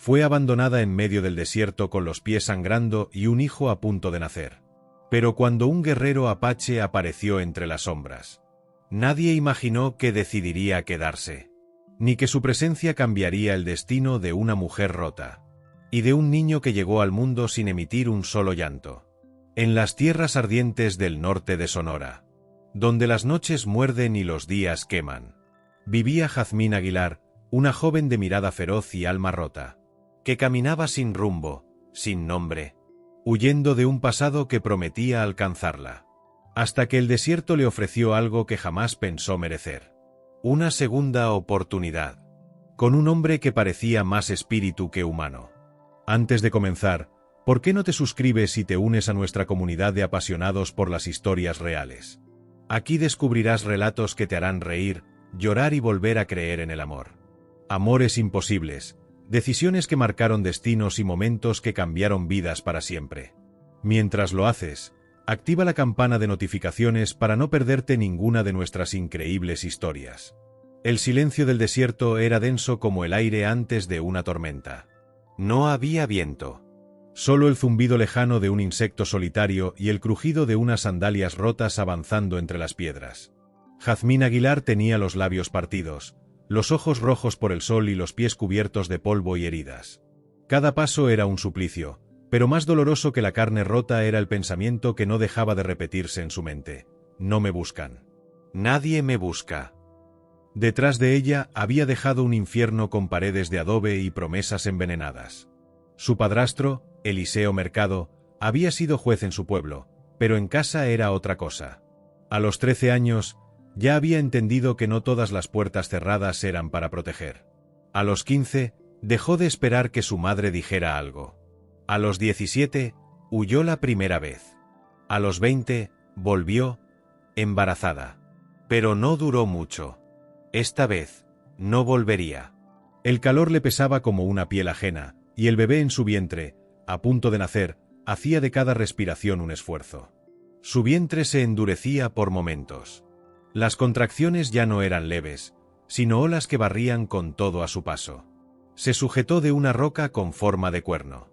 Fue abandonada en medio del desierto con los pies sangrando y un hijo a punto de nacer. Pero cuando un guerrero apache apareció entre las sombras, nadie imaginó que decidiría quedarse, ni que su presencia cambiaría el destino de una mujer rota, y de un niño que llegó al mundo sin emitir un solo llanto. En las tierras ardientes del norte de Sonora, donde las noches muerden y los días queman, vivía Jazmín Aguilar, una joven de mirada feroz y alma rota, que caminaba sin rumbo, sin nombre, huyendo de un pasado que prometía alcanzarla, hasta que el desierto le ofreció algo que jamás pensó merecer: una segunda oportunidad, con un hombre que parecía más espíritu que humano. Antes de comenzar, ¿por qué no te suscribes y te unes a nuestra comunidad de apasionados por las historias reales? Aquí descubrirás relatos que te harán reír, llorar y volver a creer en el amor. Amores imposibles, decisiones que marcaron destinos y momentos que cambiaron vidas para siempre. Mientras lo haces, activa la campana de notificaciones para no perderte ninguna de nuestras increíbles historias. El silencio del desierto era denso como el aire antes de una tormenta. No había viento. Solo el zumbido lejano de un insecto solitario y el crujido de unas sandalias rotas avanzando entre las piedras. Jazmín Aguilar tenía los labios partidos, los ojos rojos por el sol y los pies cubiertos de polvo y heridas. Cada paso era un suplicio, pero más doloroso que la carne rota era el pensamiento que no dejaba de repetirse en su mente: no me buscan. Nadie me busca. Detrás de ella había dejado un infierno con paredes de adobe y promesas envenenadas. Su padrastro, Eliseo Mercado, había sido juez en su pueblo, pero en casa era otra cosa. A los 13 años, ya había entendido que no todas las puertas cerradas eran para proteger. A los 15, dejó de esperar que su madre dijera algo. A los 17, huyó la primera vez. A los 20, volvió, embarazada. Pero no duró mucho. Esta vez, no volvería. El calor le pesaba como una piel ajena, y el bebé en su vientre, a punto de nacer, hacía de cada respiración un esfuerzo. Su vientre se endurecía por momentos. Las contracciones ya no eran leves, sino olas que barrían con todo a su paso. Se sujetó de una roca con forma de cuerno.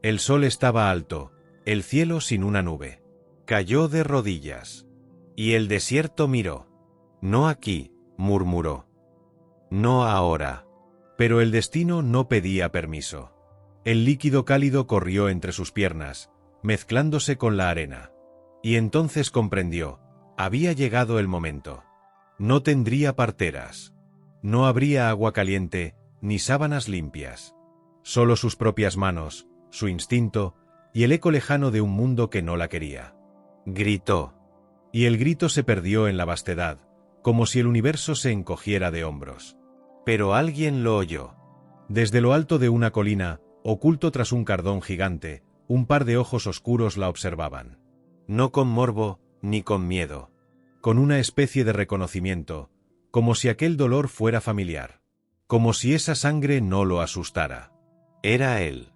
El sol estaba alto, el cielo sin una nube. Cayó de rodillas. Y el desierto miró. No aquí, murmuró. No ahora. Pero el destino no pedía permiso. El líquido cálido corrió entre sus piernas, mezclándose con la arena. Y entonces comprendió: había llegado el momento. No tendría parteras. No habría agua caliente, ni sábanas limpias. Solo sus propias manos, su instinto, y el eco lejano de un mundo que no la quería. Gritó. Y el grito se perdió en la vastedad, como si el universo se encogiera de hombros. Pero alguien lo oyó. Desde lo alto de una colina, oculto tras un cardón gigante, un par de ojos oscuros la observaban. No con morbo, ni con miedo. Con una especie de reconocimiento, como si aquel dolor fuera familiar. Como si esa sangre no lo asustara. Era él.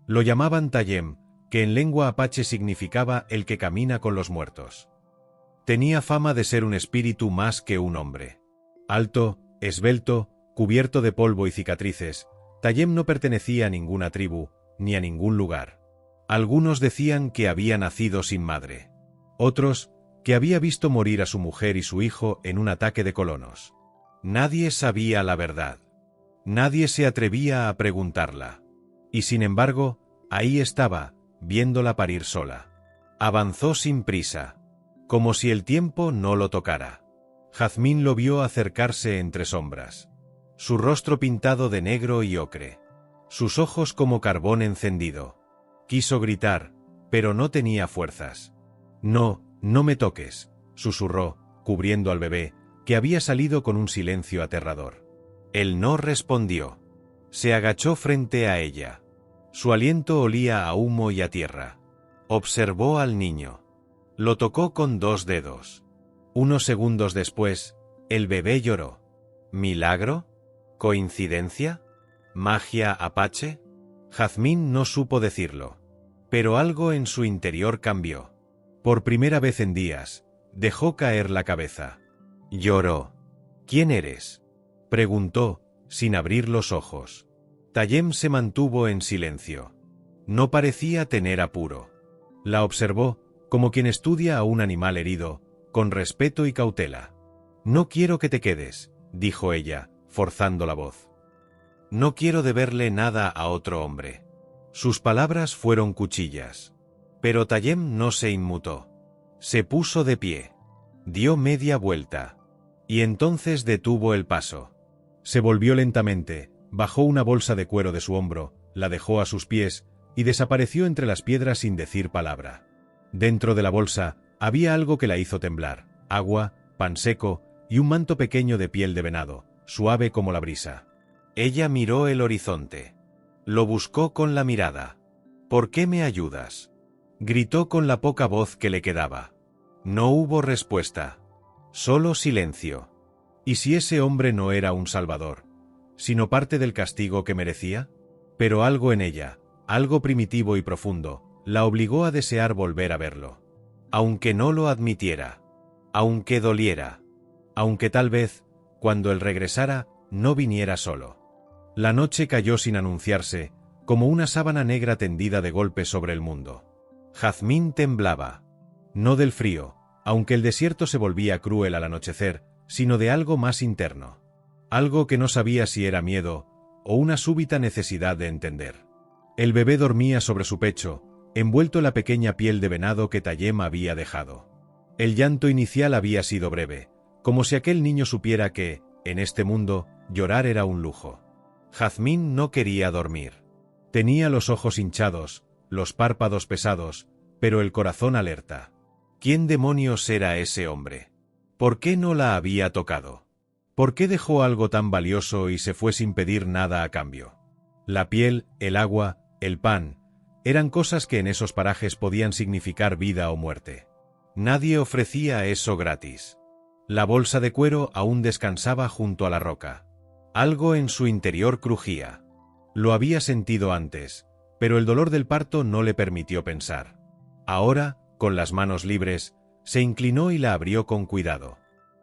Lo llamaban Tayem, que en lengua apache significaba el que camina con los muertos. Tenía fama de ser un espíritu más que un hombre. Alto, esbelto, cubierto de polvo y cicatrices, Tayem no pertenecía a ninguna tribu, ni a ningún lugar. Algunos decían que había nacido sin madre. Otros, que había visto morir a su mujer y su hijo en un ataque de colonos. Nadie sabía la verdad. Nadie se atrevía a preguntarla. Y sin embargo, ahí estaba, viéndola parir sola. Avanzó sin prisa, como si el tiempo no lo tocara. Jazmín lo vio acercarse entre sombras. Su rostro pintado de negro y ocre. Sus ojos como carbón encendido. Quiso gritar, pero no tenía fuerzas. No, no me toques, susurró, cubriendo al bebé, que había salido con un silencio aterrador. Él no respondió. Se agachó frente a ella. Su aliento olía a humo y a tierra. Observó al niño. Lo tocó con 2 dedos. Unos segundos después, el bebé lloró. ¿Milagro? ¿Coincidencia? ¿Magia apache? Jazmín no supo decirlo. Pero algo en su interior cambió. Por primera vez en días, dejó caer la cabeza. Lloró. ¿Quién eres?, preguntó, sin abrir los ojos. Tayem se mantuvo en silencio. No parecía tener apuro. La observó, como quien estudia a un animal herido, con respeto y cautela. «No quiero que te quedes», dijo ella, forzando la voz. «No quiero deberle nada a otro hombre». Sus palabras fueron cuchillas. Pero Tayem no se inmutó. Se puso de pie. Dio media vuelta. Y entonces detuvo el paso. Se volvió lentamente, bajó una bolsa de cuero de su hombro, la dejó a sus pies, y desapareció entre las piedras sin decir palabra. Dentro de la bolsa había algo que la hizo temblar: agua, pan seco y un manto pequeño de piel de venado, suave como la brisa. Ella miró el horizonte. Lo buscó con la mirada. «¿Por qué me ayudas?», gritó con la poca voz que le quedaba. No hubo respuesta. Solo silencio. ¿Y si ese hombre no era un salvador, sino parte del castigo que merecía? Pero algo en ella, algo primitivo y profundo, la obligó a desear volver a verlo. Aunque no lo admitiera. Aunque doliera. Aunque tal vez, cuando él regresara, no viniera solo. La noche cayó sin anunciarse, como una sábana negra tendida de golpe sobre el mundo. Jazmín temblaba. No del frío, aunque el desierto se volvía cruel al anochecer, sino de algo más interno. Algo que no sabía si era miedo o una súbita necesidad de entender. El bebé dormía sobre su pecho, envuelto en la pequeña piel de venado que Tayem había dejado. El llanto inicial había sido breve, como si aquel niño supiera que, en este mundo, llorar era un lujo. Jazmín no quería dormir. Tenía los ojos hinchados, los párpados pesados, pero el corazón alerta. ¿Quién demonios era ese hombre? ¿Por qué no la había tocado? ¿Por qué dejó algo tan valioso y se fue sin pedir nada a cambio? La piel, el agua, el pan, eran cosas que en esos parajes podían significar vida o muerte. Nadie ofrecía eso gratis. La bolsa de cuero aún descansaba junto a la roca. Algo en su interior crujía. Lo había sentido antes, pero el dolor del parto no le permitió pensar. Ahora, con las manos libres, se inclinó y la abrió con cuidado.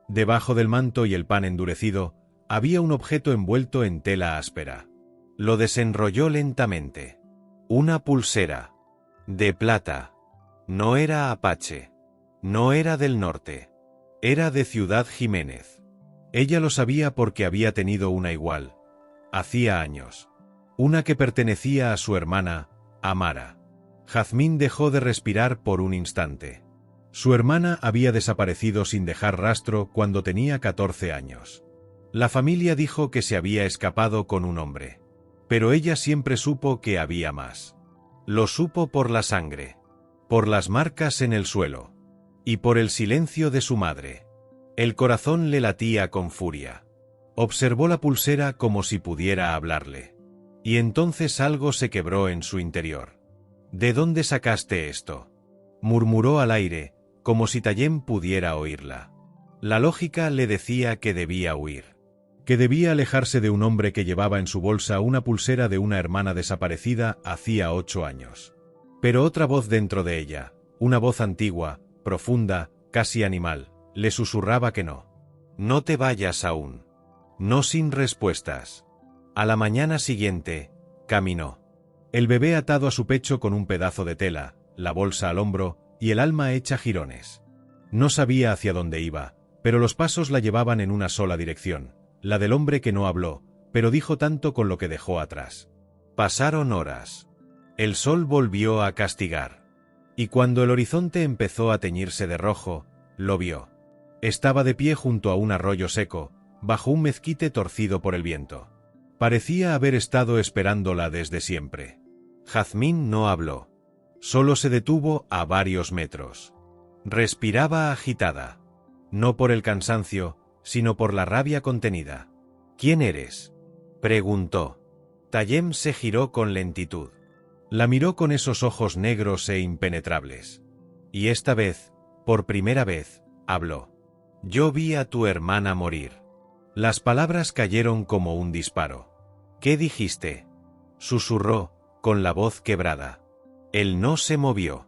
Debajo del manto y el pan endurecido, había un objeto envuelto en tela áspera. Lo desenrolló lentamente. Una pulsera. De plata. No era apache. No era del norte. Era de Ciudad Jiménez. Ella lo sabía porque había tenido una igual. Hacía años. Una que pertenecía a su hermana, Amara. Jazmín dejó de respirar por un instante. Su hermana había desaparecido sin dejar rastro cuando tenía 14 años. La familia dijo que se había escapado con un hombre. Pero ella siempre supo que había más. Lo supo por la sangre, por las marcas en el suelo, y por el silencio de su madre. El corazón le latía con furia. Observó la pulsera como si pudiera hablarle. Y entonces algo se quebró en su interior. «¿De dónde sacaste esto?», murmuró al aire, como si Tayem pudiera oírla. La lógica le decía que debía huir. Que debía alejarse de un hombre que llevaba en su bolsa una pulsera de una hermana desaparecida hacía 8 años. Pero otra voz dentro de ella, una voz antigua, profunda, casi animal, le susurraba que no. «No te vayas aún». No sin respuestas. A la mañana siguiente, caminó. El bebé atado a su pecho con un pedazo de tela, la bolsa al hombro y el alma hecha jirones. No sabía hacia dónde iba, pero los pasos la llevaban en una sola dirección, la del hombre que no habló, pero dijo tanto con lo que dejó atrás. Pasaron horas. El sol volvió a castigar. Y cuando el horizonte empezó a teñirse de rojo, lo vio. Estaba de pie junto a un arroyo seco, bajo un mezquite torcido por el viento. Parecía haber estado esperándola desde siempre. Jazmín no habló. Solo se detuvo a varios metros. Respiraba agitada. No por el cansancio, sino por la rabia contenida. «¿Quién eres?», preguntó. Tayem se giró con lentitud. La miró con esos ojos negros e impenetrables. Y esta vez, por primera vez, habló. «Yo vi a tu hermana morir». Las palabras cayeron como un disparo. «¿Qué dijiste?», susurró, con la voz quebrada. Él no se movió.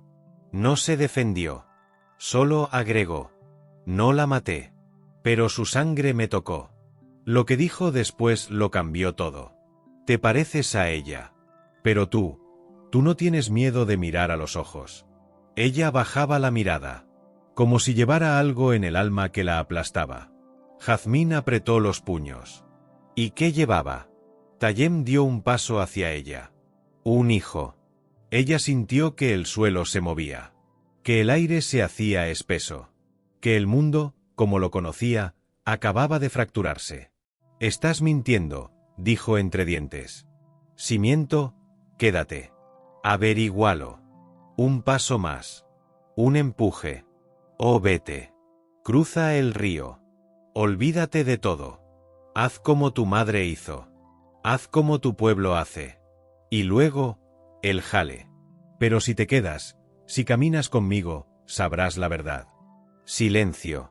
No se defendió. Solo agregó. «No la maté. Pero su sangre me tocó». Lo que dijo después lo cambió todo. Te pareces a ella. Pero tú no tienes miedo de mirar a los ojos. Ella bajaba la mirada, como si llevara algo en el alma que la aplastaba. Jazmín apretó los puños. ¿Y qué llevaba? Tayem dio un paso hacia ella. Un hijo. Ella sintió que el suelo se movía, que el aire se hacía espeso, que el mundo, como lo conocía, acababa de fracturarse. Estás mintiendo, dijo entre dientes. Si miento, quédate. Averígualo. Un paso más. Un empuje. Oh, vete. Cruza el río. Olvídate de todo. Haz como tu madre hizo. Haz como tu pueblo hace. Y luego, el jale. Pero si te quedas, si caminas conmigo, sabrás la verdad. Silencio.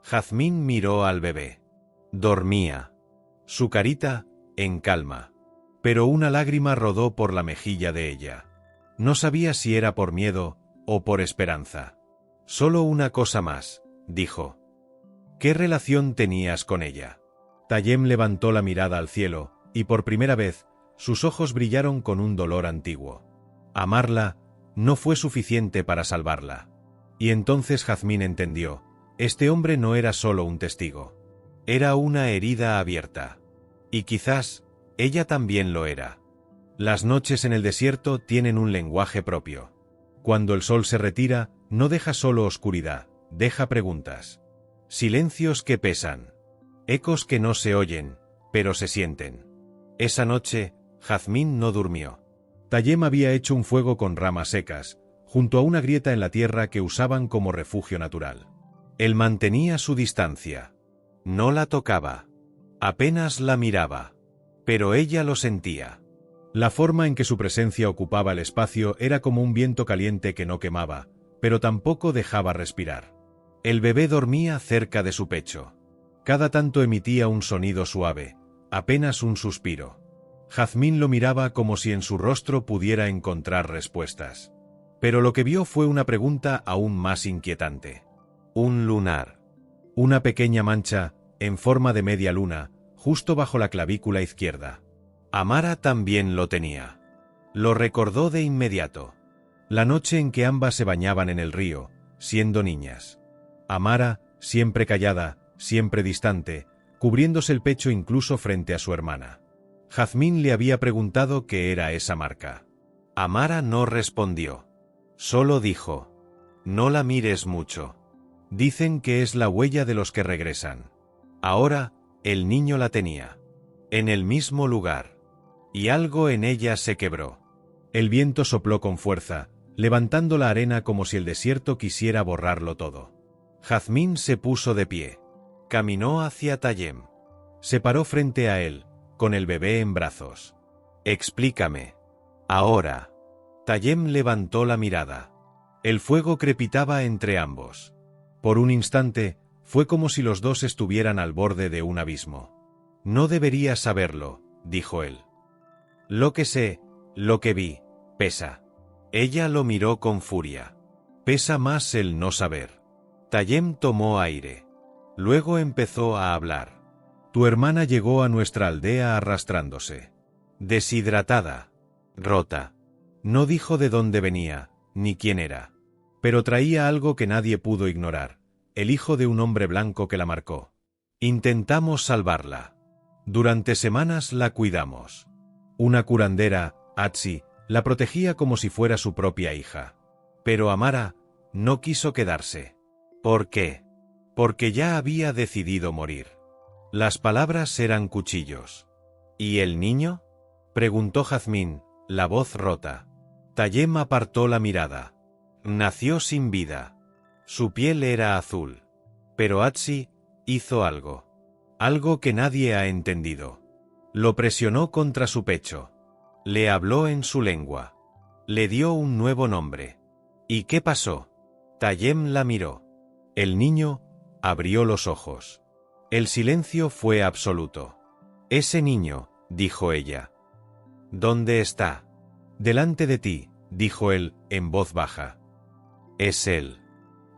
Jazmín miró al bebé. Dormía. Su carita, en calma. Pero una lágrima rodó por la mejilla de ella. No sabía si era por miedo o por esperanza. Solo una cosa más, dijo. ¿Qué relación tenías con ella? Tayem levantó la mirada al cielo, y por primera vez, sus ojos brillaron con un dolor antiguo. Amarla no fue suficiente para salvarla. Y entonces Jazmín entendió, este hombre no era solo un testigo. Era una herida abierta. Y quizás, ella también lo era. Las noches en el desierto tienen un lenguaje propio. Cuando el sol se retira, no deja solo oscuridad, deja preguntas. Silencios que pesan. Ecos que no se oyen, pero se sienten. Esa noche, Jazmín no durmió. Tayem había hecho un fuego con ramas secas, junto a una grieta en la tierra que usaban como refugio natural. Él mantenía su distancia. No la tocaba. Apenas la miraba. Pero ella lo sentía. La forma en que su presencia ocupaba el espacio era como un viento caliente que no quemaba, pero tampoco dejaba respirar. El bebé dormía cerca de su pecho. Cada tanto emitía un sonido suave, apenas un suspiro. Jazmín lo miraba como si en su rostro pudiera encontrar respuestas. Pero lo que vio fue una pregunta aún más inquietante. Un lunar. Una pequeña mancha, en forma de media luna, justo bajo la clavícula izquierda. Amara también lo tenía. Lo recordó de inmediato. La noche en que ambas se bañaban en el río, siendo niñas. Amara, siempre callada, siempre distante, cubriéndose el pecho incluso frente a su hermana. Jazmín le había preguntado qué era esa marca. Amara no respondió. Solo dijo: no la mires mucho. Dicen que es la huella de los que regresan. Ahora, el niño la tenía. En el mismo lugar. Y algo en ella se quebró. El viento sopló con fuerza, levantando la arena como si el desierto quisiera borrarlo todo. Jazmín se puso de pie. Caminó hacia Tayem. Se paró frente a él, con el bebé en brazos. Explícame. Ahora. Tayem levantó la mirada. El fuego crepitaba entre ambos. Por un instante, fue como si los dos estuvieran al borde de un abismo. No debería saberlo, dijo él. Lo que sé, lo que vi, pesa. Ella lo miró con furia. Pesa más el no saber. Tayem tomó aire. Luego empezó a hablar. Tu hermana llegó a nuestra aldea arrastrándose. Deshidratada. Rota. No dijo de dónde venía, ni quién era. Pero traía algo que nadie pudo ignorar. El hijo de un hombre blanco que la marcó. Intentamos salvarla. Durante semanas la cuidamos. Una curandera, Atsi, la protegía como si fuera su propia hija. Pero Amara no quiso quedarse. ¿Por qué? Porque ya había decidido morir. Las palabras eran cuchillos. ¿Y el niño? Preguntó Jazmín, la voz rota. Tayem apartó la mirada. Nació sin vida. Su piel era azul. Pero Atsi hizo algo. Algo que nadie ha entendido. Lo presionó contra su pecho. Le habló en su lengua. Le dio un nuevo nombre. ¿Y qué pasó? Tayem la miró. El niño abrió los ojos. El silencio fue absoluto. Ese niño, dijo ella. ¿Dónde está? Delante de ti, dijo él, en voz baja. Es él.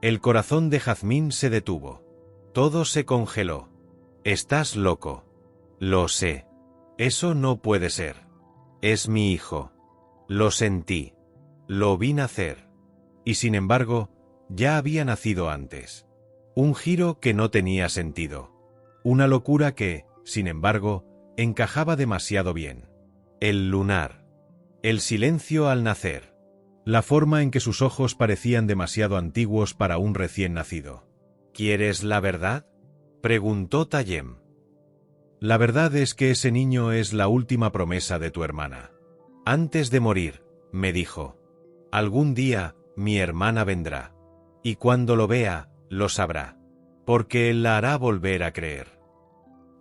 El corazón de Jazmín se detuvo. Todo se congeló. Estás loco. Lo sé. Eso no puede ser. Es mi hijo. Lo sentí. Lo vi nacer. Y sin embargo, ya había nacido antes. Un giro que no tenía sentido. Una locura que, sin embargo, encajaba demasiado bien. El lunar. El silencio al nacer. La forma en que sus ojos parecían demasiado antiguos para un recién nacido. ¿Quieres la verdad?, preguntó Tayem. La verdad es que ese niño es la última promesa de tu hermana. Antes de morir, me dijo, algún día mi hermana vendrá. Y cuando lo vea, lo sabrá. Porque él la hará volver a creer.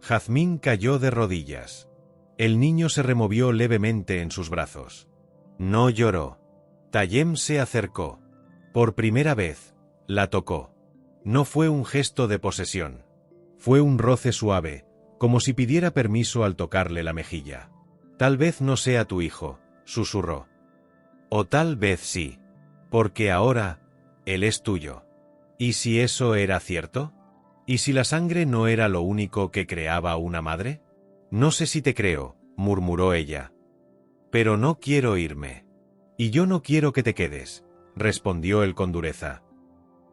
Jazmín cayó de rodillas. El niño se removió levemente en sus brazos. No lloró. Tayem se acercó. Por primera vez, la tocó. No fue un gesto de posesión. Fue un roce suave, como si pidiera permiso al tocarle la mejilla. Tal vez no sea tu hijo, susurró. O tal vez sí. Porque ahora, él es tuyo. ¿Y si eso era cierto? ¿Y si la sangre no era lo único que creaba una madre? No sé si te creo, murmuró ella. Pero no quiero irme. Y yo no quiero que te quedes, respondió él con dureza.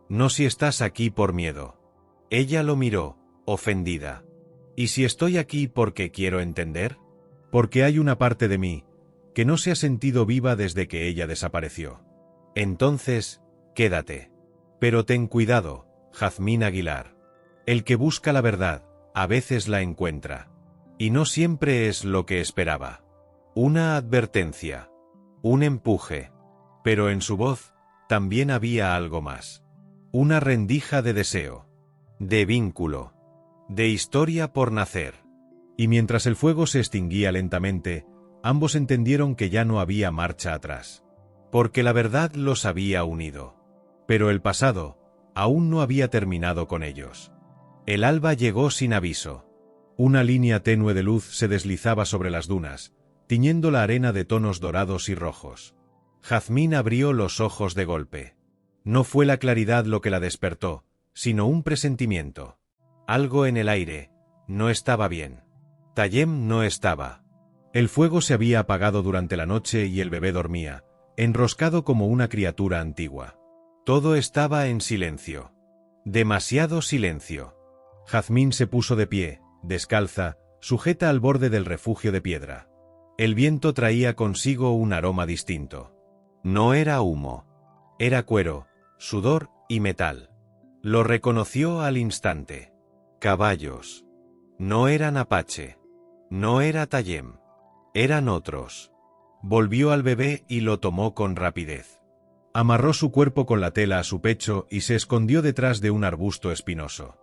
No si estás aquí por miedo. Ella lo miró, ofendida. ¿Y si estoy aquí porque quiero entender? Porque hay una parte de mí que no se ha sentido viva desde que ella desapareció. Entonces, quédate. Pero ten cuidado, Jazmín Aguilar. El que busca la verdad, a veces la encuentra. Y no siempre es lo que esperaba. Una advertencia. Un empuje. Pero en su voz, también había algo más. Una rendija de deseo. De vínculo. De historia por nacer. Y mientras el fuego se extinguía lentamente, ambos entendieron que ya no había marcha atrás. Porque la verdad los había unido. Pero el pasado, aún no había terminado con ellos. El alba llegó sin aviso. Una línea tenue de luz se deslizaba sobre las dunas, tiñendo la arena de tonos dorados y rojos. Jazmín abrió los ojos de golpe. No fue la claridad lo que la despertó, sino un presentimiento. Algo en el aire no estaba bien. Tayem no estaba. El fuego se había apagado durante la noche y el bebé dormía, enroscado como una criatura antigua. Todo estaba en silencio. Demasiado silencio. Jazmín se puso de pie, descalza, sujeta al borde del refugio de piedra. El viento traía consigo un aroma distinto. No era humo. Era cuero, sudor y metal. Lo reconoció al instante. Caballos. No eran Apache. No era Tayem. Eran otros. Volvió al bebé y lo tomó con rapidez. Amarró su cuerpo con la tela a su pecho y se escondió detrás de un arbusto espinoso.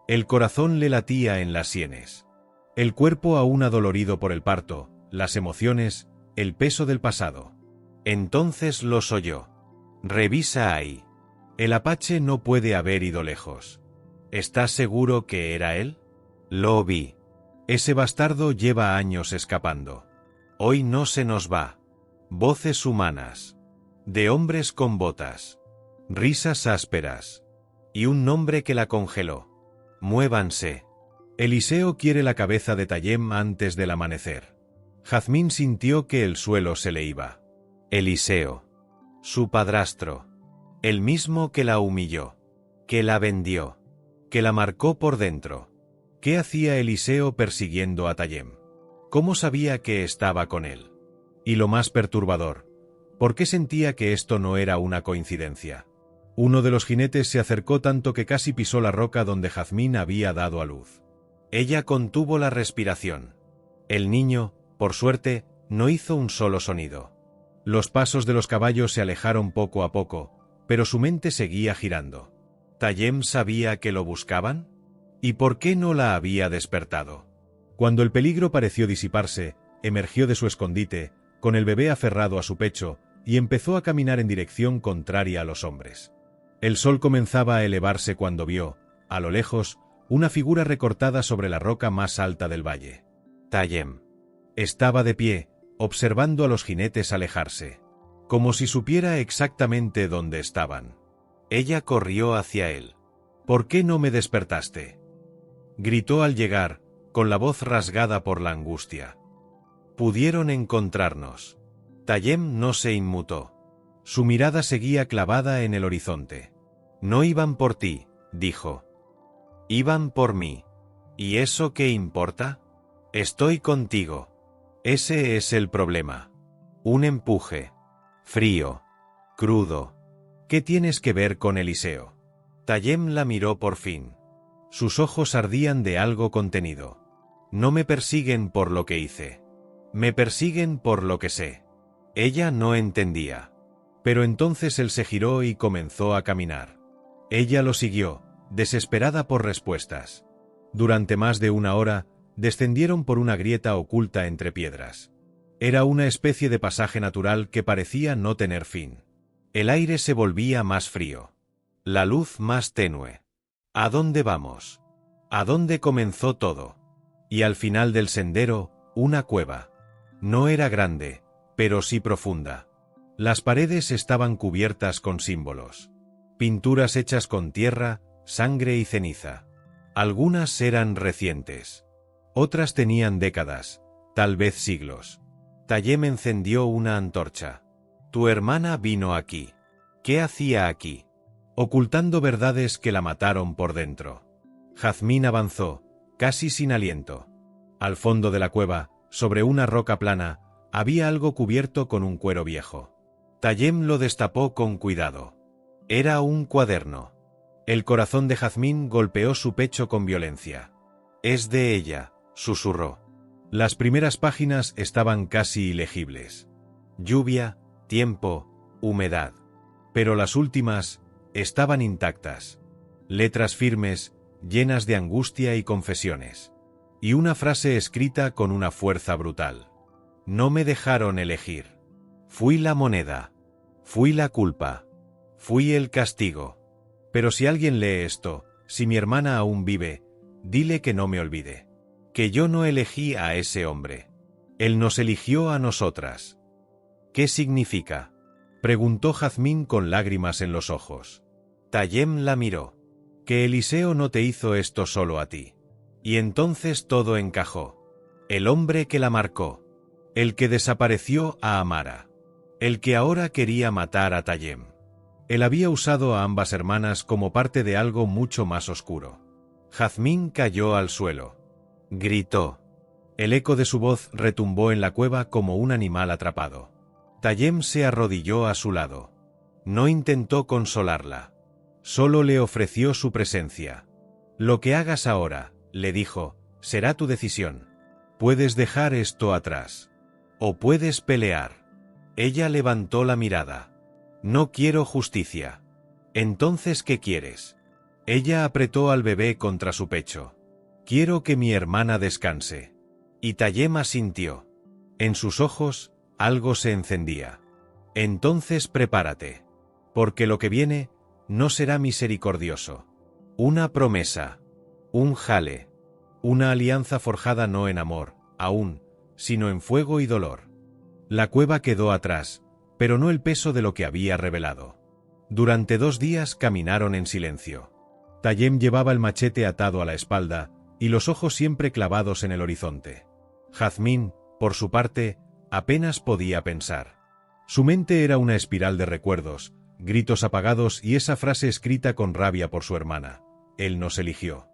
El corazón le latía en las sienes. El cuerpo aún adolorido por el parto, las emociones, el peso del pasado. Entonces los oyó. Revisa ahí. El Apache no puede haber ido lejos. ¿Estás seguro que era él? Lo vi. Ese bastardo lleva años escapando. Hoy no se nos va. Voces humanas. De hombres con botas. Risas ásperas. Y un nombre que la congeló. Muévanse. Eliseo quiere la cabeza de Tayem antes del amanecer. Jazmín sintió que el suelo se le iba. Eliseo. Su padrastro. El mismo que la humilló. Que la vendió. Que la marcó por dentro. ¿Qué hacía Eliseo persiguiendo a Tayem? ¿Cómo sabía que estaba con él? Y lo más perturbador, ¿por qué sentía que esto no era una coincidencia? Uno de los jinetes se acercó tanto que casi pisó la roca donde Jazmín había dado a luz. Ella contuvo la respiración. El niño, por suerte, no hizo un solo sonido. Los pasos de los caballos se alejaron poco a poco, pero su mente seguía girando. ¿Tayem sabía que lo buscaban? ¿Y por qué no la había despertado? Cuando el peligro pareció disiparse, emergió de su escondite, con el bebé aferrado a su pecho, y empezó a caminar en dirección contraria a los hombres. El sol comenzaba a elevarse cuando vio, a lo lejos, una figura recortada sobre la roca más alta del valle. Tayem. Estaba de pie, observando a los jinetes alejarse, como si supiera exactamente dónde estaban. Ella corrió hacia él. ¿Por qué no me despertaste?, gritó al llegar, con la voz rasgada por la angustia. Pudieron encontrarnos. Tayem no se inmutó. Su mirada seguía clavada en el horizonte. No iban por ti, dijo. Iban por mí. ¿Y eso qué importa? Estoy contigo. Ese es el problema. Un empuje. Frío. Crudo. ¿Qué tienes que ver con Eliseo? Tayem la miró por fin. Sus ojos ardían de algo contenido. No me persiguen por lo que hice. Me persiguen por lo que sé. Ella no entendía. Pero entonces él se giró y comenzó a caminar. Ella lo siguió, desesperada por respuestas. Durante más de una hora, descendieron por una grieta oculta entre piedras. Era una especie de pasaje natural que parecía no tener fin. El aire se volvía más frío. La luz más tenue. ¿A dónde vamos? ¿A dónde comenzó todo? Y al final del sendero, una cueva. No era grande, pero sí profunda. Las paredes estaban cubiertas con símbolos. Pinturas hechas con tierra, sangre y ceniza. Algunas eran recientes. Otras tenían décadas, tal vez siglos. Tayem encendió una antorcha. Tu hermana vino aquí. ¿Qué hacía aquí? Ocultando verdades que la mataron por dentro. Jazmín avanzó, casi sin aliento. Al fondo de la cueva, sobre una roca plana, había algo cubierto con un cuero viejo. Tayem lo destapó con cuidado. Era un cuaderno. El corazón de Jazmín golpeó su pecho con violencia. Es de ella, susurró. Las primeras páginas estaban casi ilegibles. Lluvia, tiempo, humedad. Pero las últimas estaban intactas. Letras firmes, llenas de angustia y confesiones. Y una frase escrita con una fuerza brutal. No me dejaron elegir. Fui la moneda. Fui la culpa. Fui el castigo. Pero si alguien lee esto, si mi hermana aún vive, dile que no me olvide. Que yo no elegí a ese hombre. Él nos eligió a nosotras. ¿Qué significa? Preguntó Jazmín con lágrimas en los ojos. Tayem la miró. Que Eliseo no te hizo esto solo a ti. Y entonces todo encajó. El hombre que la marcó. El que desapareció a Amara. El que ahora quería matar a Tayem. Él había usado a ambas hermanas como parte de algo mucho más oscuro. Jazmín cayó al suelo. Gritó. El eco de su voz retumbó en la cueva como un animal atrapado. Tayem se arrodilló a su lado. No intentó consolarla. Solo le ofreció su presencia. Lo que hagas ahora, le dijo, será tu decisión. Puedes dejar esto atrás. O puedes pelear. Ella levantó la mirada. No quiero justicia. Entonces, ¿qué quieres? Ella apretó al bebé contra su pecho. Quiero que mi hermana descanse. Y Tayem asintió. En sus ojos, algo se encendía. Entonces prepárate. Porque lo que viene, no será misericordioso. Una promesa. Un jale. Una alianza forjada no en amor, aún, sino en fuego y dolor. La cueva quedó atrás, pero no el peso de lo que había revelado. Durante 2 días caminaron en silencio. Tayem llevaba el machete atado a la espalda, y los ojos siempre clavados en el horizonte. Jazmín, por su parte, apenas podía pensar. Su mente era una espiral de recuerdos, gritos apagados y esa frase escrita con rabia por su hermana. Él nos eligió.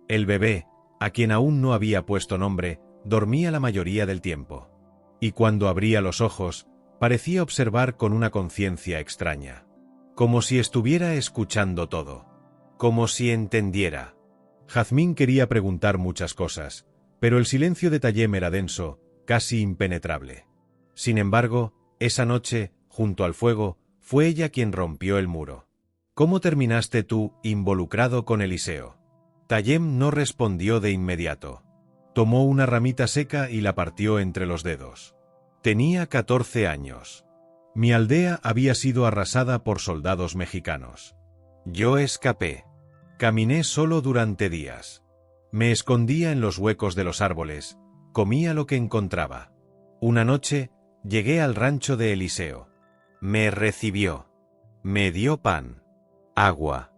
El bebé, a quien aún no había puesto nombre, dormía la mayoría del tiempo. Y cuando abría los ojos, parecía observar con una conciencia extraña. Como si estuviera escuchando todo. Como si entendiera. Jazmín quería preguntar muchas cosas, pero el silencio de Tayem era denso, casi impenetrable. Sin embargo, esa noche, junto al fuego, fue ella quien rompió el muro. ¿Cómo terminaste tú involucrado con Eliseo? Tayem no respondió de inmediato. Tomó una ramita seca y la partió entre los dedos. Tenía 14 años. Mi aldea había sido arrasada por soldados mexicanos. Yo escapé. Caminé solo durante días. Me escondía en los huecos de los árboles, comía lo que encontraba. Una noche, llegué al rancho de Eliseo. Me recibió. Me dio pan. Agua.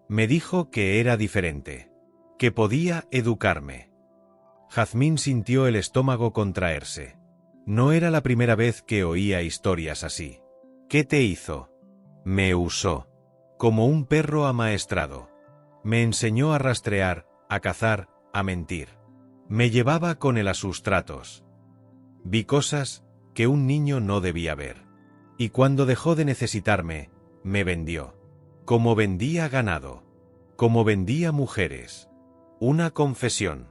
Me dijo que era diferente. Que podía educarme. Jazmín sintió el estómago contraerse. No era la primera vez que oía historias así. ¿Qué te hizo? Me usó. Como un perro amaestrado. Me enseñó a rastrear, a cazar, a mentir. Me llevaba con él a sus tratos. Vi cosas que un niño no debía ver. Y cuando dejó de necesitarme, me vendió. Como vendía ganado. Como vendía mujeres. Una confesión.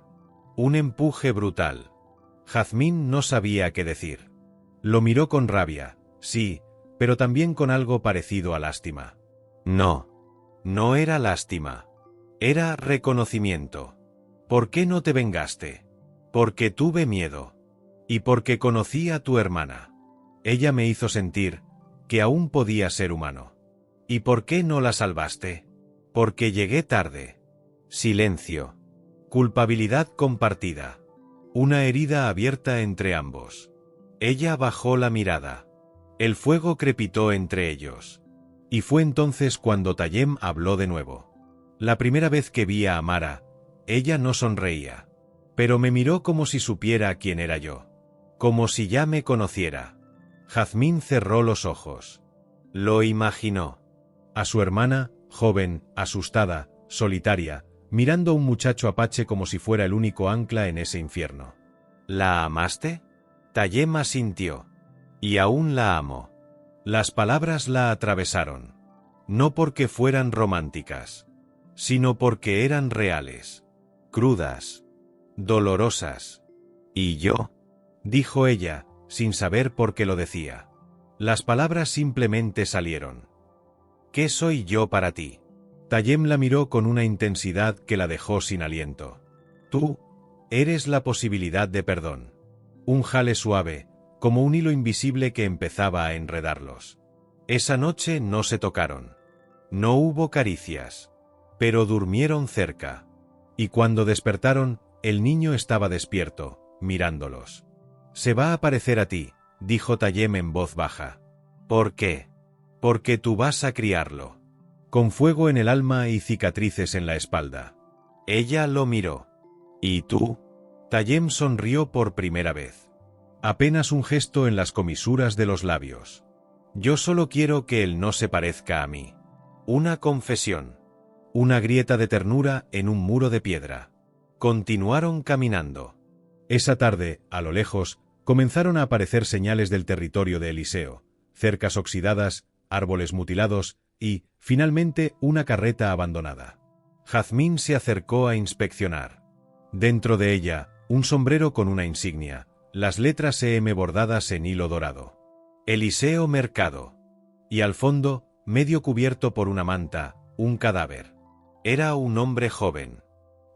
Un empuje brutal. Jazmín no sabía qué decir. Lo miró con rabia, sí, pero también con algo parecido a lástima. No. No era lástima. Era reconocimiento. ¿Por qué no te vengaste? Porque tuve miedo. Y porque conocí a tu hermana. Ella me hizo sentir que aún podía ser humano. ¿Y por qué no la salvaste? Porque llegué tarde. Silencio. Culpabilidad compartida. Una herida abierta entre ambos. Ella bajó la mirada. El fuego crepitó entre ellos. Y fue entonces cuando Tayem habló de nuevo. La primera vez que vi a Amara, ella no sonreía. Pero me miró como si supiera quién era yo. Como si ya me conociera. Jazmín cerró los ojos. Lo imaginó. A su hermana, joven, asustada, solitaria, mirando a un muchacho apache como si fuera el único ancla en ese infierno. ¿La amaste? Tayem asintió. Y aún la amo. Las palabras la atravesaron. No porque fueran románticas, sino porque eran reales, crudas, dolorosas. ¿Y yo? Dijo ella, sin saber por qué lo decía. Las palabras simplemente salieron. ¿Qué soy yo para ti? Tayem la miró con una intensidad que la dejó sin aliento. Tú eres la posibilidad de perdón. Un jale suave, como un hilo invisible que empezaba a enredarlos. Esa noche no se tocaron. No hubo caricias. Pero durmieron cerca. Y cuando despertaron, el niño estaba despierto, mirándolos. Se va a parecer a ti, dijo Tayem en voz baja. ¿Por qué? Porque tú vas a criarlo. Con fuego en el alma y cicatrices en la espalda. Ella lo miró. ¿Y tú? Tayem sonrió por primera vez. Apenas un gesto en las comisuras de los labios. Yo solo quiero que él no se parezca a mí. Una confesión. Una grieta de ternura en un muro de piedra. Continuaron caminando. Esa tarde, a lo lejos, comenzaron a aparecer señales del territorio de Eliseo, cercas oxidadas, árboles mutilados y, finalmente, una carreta abandonada. Jazmín se acercó a inspeccionar. Dentro de ella, un sombrero con una insignia, las letras EM bordadas en hilo dorado. Eliseo Mercado. Y al fondo, medio cubierto por una manta, un cadáver. Era un hombre joven.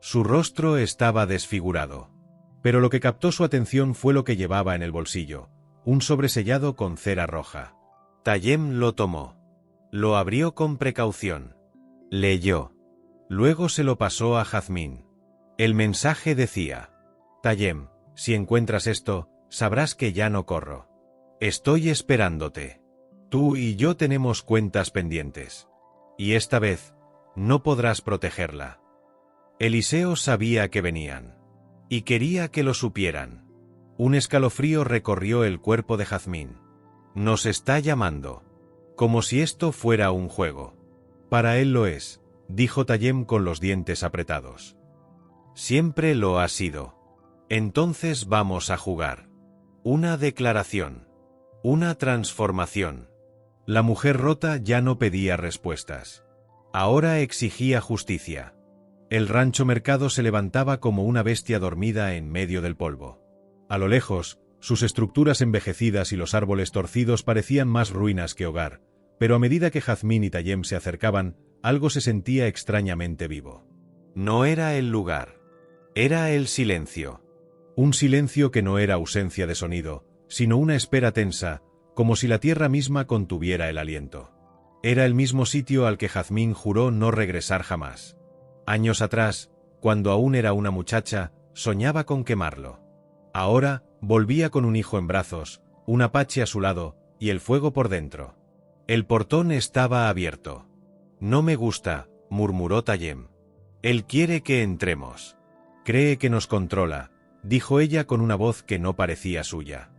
Su rostro estaba desfigurado. Pero lo que captó su atención fue lo que llevaba en el bolsillo, un sobresellado con cera roja. Tayem lo tomó. Lo abrió con precaución. Leyó. Luego se lo pasó a Jazmín. El mensaje decía: Tayem, si encuentras esto, sabrás que ya no corro. Estoy esperándote. Tú y yo tenemos cuentas pendientes. Y esta vez, no podrás protegerla. Eliseo sabía que venían. Y quería que lo supieran. Un escalofrío recorrió el cuerpo de Jazmín. Nos está llamando. Como si esto fuera un juego. Para él lo es, dijo Tayem con los dientes apretados. Siempre lo ha sido. Entonces vamos a jugar. Una declaración. Una transformación. La mujer rota ya no pedía respuestas. Ahora exigía justicia. El rancho mercado se levantaba como una bestia dormida en medio del polvo. A lo lejos, sus estructuras envejecidas y los árboles torcidos parecían más ruinas que hogar, pero a medida que Jazmín y Tayem se acercaban, algo se sentía extrañamente vivo. No era el lugar. Era el silencio. Un silencio que no era ausencia de sonido, sino una espera tensa, como si la tierra misma contuviera el aliento. Era el mismo sitio al que Jazmín juró no regresar jamás. Años atrás, cuando aún era una muchacha, soñaba con quemarlo. Ahora, volvía con un hijo en brazos, un apache a su lado, y el fuego por dentro. El portón estaba abierto. No me gusta, murmuró Tayem. Él quiere que entremos. Cree que nos controla, dijo ella con una voz que no parecía suya.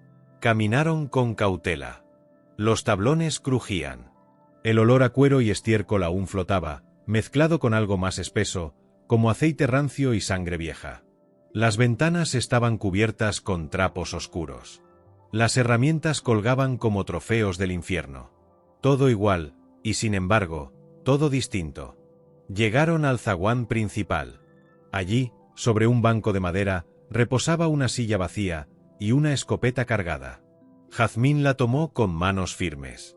Caminaron con cautela. Los tablones crujían. El olor a cuero y estiércol aún flotaba, mezclado con algo más espeso, como aceite rancio y sangre vieja. Las ventanas estaban cubiertas con trapos oscuros. Las herramientas colgaban como trofeos del infierno. Todo igual, y sin embargo, todo distinto. Llegaron al zaguán principal. Allí, sobre un banco de madera, reposaba una silla vacía y una escopeta cargada. Jazmín la tomó con manos firmes.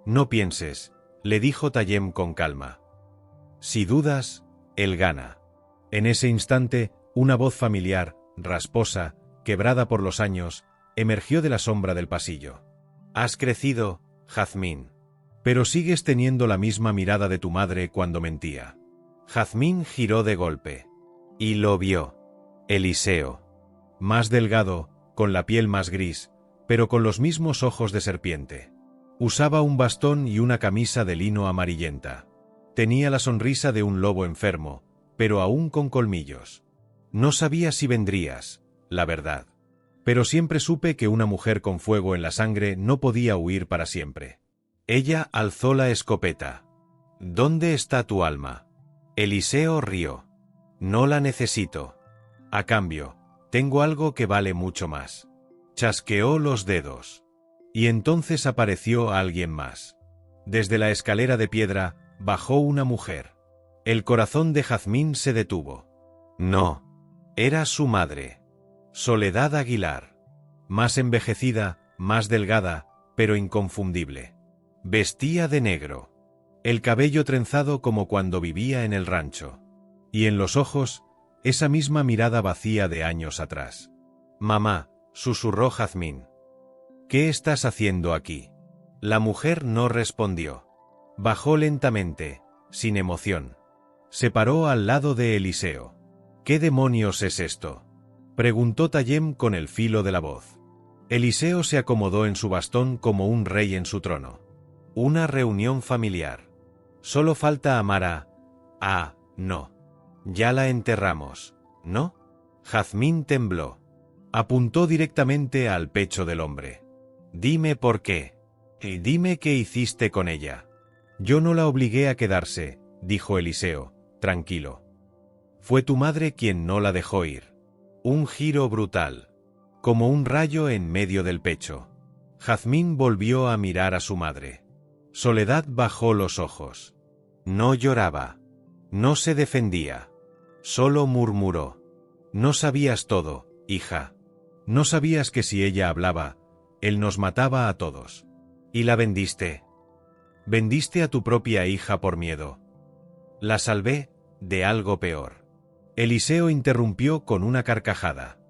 «No pienses», le dijo Tayem con calma. «Si dudas, él gana». En ese instante, una voz familiar, rasposa, quebrada por los años, emergió de la sombra del pasillo. «Has crecido, Jazmín. Pero sigues teniendo la misma mirada de tu madre cuando mentía». Jazmín giró de golpe. Y lo vio. Eliseo. Más delgado, con la piel más gris, pero con los mismos ojos de serpiente. Usaba un bastón y una camisa de lino amarillenta. Tenía la sonrisa de un lobo enfermo, pero aún con colmillos. No sabía si vendrías, la verdad. Pero siempre supe que una mujer con fuego en la sangre no podía huir para siempre. Ella alzó la escopeta. «¿Dónde está tu alma?» Eliseo rió. «No la necesito. A cambio, tengo algo que vale mucho más». Chasqueó los dedos. Y entonces apareció alguien más. Desde la escalera de piedra, bajó una mujer. El corazón de Jazmín se detuvo. No. Era su madre. Soledad Aguilar. Más envejecida, más delgada, pero inconfundible. Vestía de negro. El cabello trenzado como cuando vivía en el rancho. Y en los ojos, esa misma mirada vacía de años atrás. «Mamá», susurró Jazmín. «¿Qué estás haciendo aquí?» La mujer no respondió. Bajó lentamente, sin emoción. Se paró al lado de Eliseo. «¿Qué demonios es esto?», preguntó Tayem con el filo de la voz. Eliseo se acomodó en su bastón como un rey en su trono. «Una reunión familiar. Solo falta Amara. No. Ya la enterramos, ¿no?» Jazmín tembló. Apuntó directamente al pecho del hombre. «Dime por qué. Y dime qué hiciste con ella». «Yo no la obligué a quedarse», dijo Eliseo, tranquilo. «Fue tu madre quien no la dejó ir». Un giro brutal. Como un rayo en medio del pecho. Jazmín volvió a mirar a su madre. Soledad bajó los ojos. No lloraba. No se defendía. Solo murmuró. «No sabías todo, hija. No sabías que si ella hablaba, él nos mataba a todos. Y la vendiste. Vendiste a tu propia hija por miedo». «La salvé de algo peor». Eliseo interrumpió con una carcajada.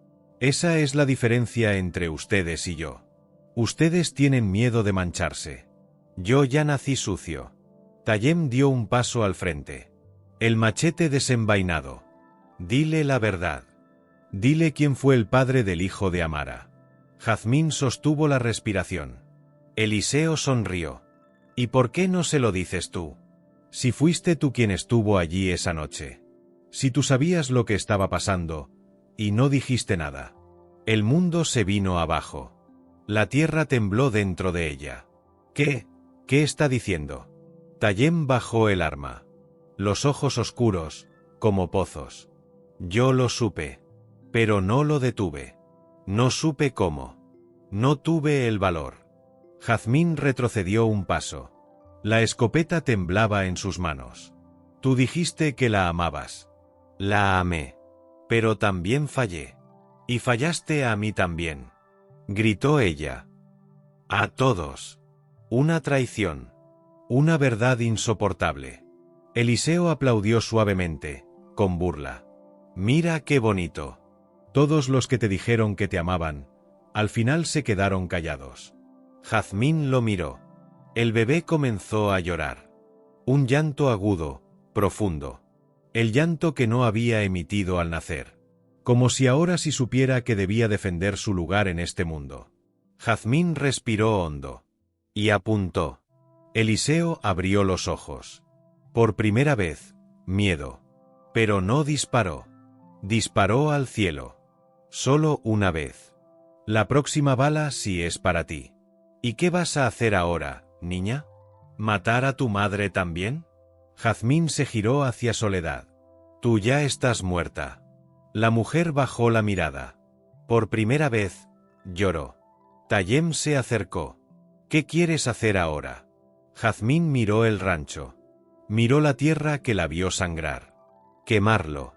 «Esa es la diferencia entre ustedes y yo. Ustedes tienen miedo de mancharse. Yo ya nací sucio». Tayem dio un paso al frente. El machete desenvainado. «Dile la verdad. Dile quién fue el padre del hijo de Amara». Jazmín sostuvo la respiración. Eliseo sonrió. «¿Y por qué no se lo dices tú? Si fuiste tú quien estuvo allí esa noche. Si tú sabías lo que estaba pasando, y no dijiste nada». El mundo se vino abajo. La tierra tembló dentro de ella. ¿Qué está diciendo?» Tayem bajó el arma. Los ojos oscuros, como pozos. «Yo lo supe. Pero no lo detuve. No supe cómo. No tuve el valor». Jazmín retrocedió un paso. La escopeta temblaba en sus manos. «Tú dijiste que la amabas». «La amé. Pero también fallé. Y fallaste a mí también», gritó ella. «A todos. Una traición. Una verdad insoportable». Eliseo aplaudió suavemente, con burla. «Mira qué bonito. Todos los que te dijeron que te amaban, al final se quedaron callados». Jazmín lo miró. El bebé comenzó a llorar. Un llanto agudo, profundo. El llanto que no había emitido al nacer. Como si ahora sí supiera que debía defender su lugar en este mundo. Jazmín respiró hondo. Y apuntó. Eliseo abrió los ojos. Por primera vez, miedo. Pero no disparó. Disparó al cielo. Solo una vez. La próxima bala sí es para ti. ¿Y qué vas a hacer ahora, niña? ¿Matar a tu madre también? Jazmín se giró hacia Soledad. Tú ya estás muerta. La mujer bajó la mirada. Por primera vez, lloró. Tayem se acercó. ¿Qué quieres hacer ahora? Jazmín miró el rancho. Miró la tierra que la vio sangrar. Quemarlo.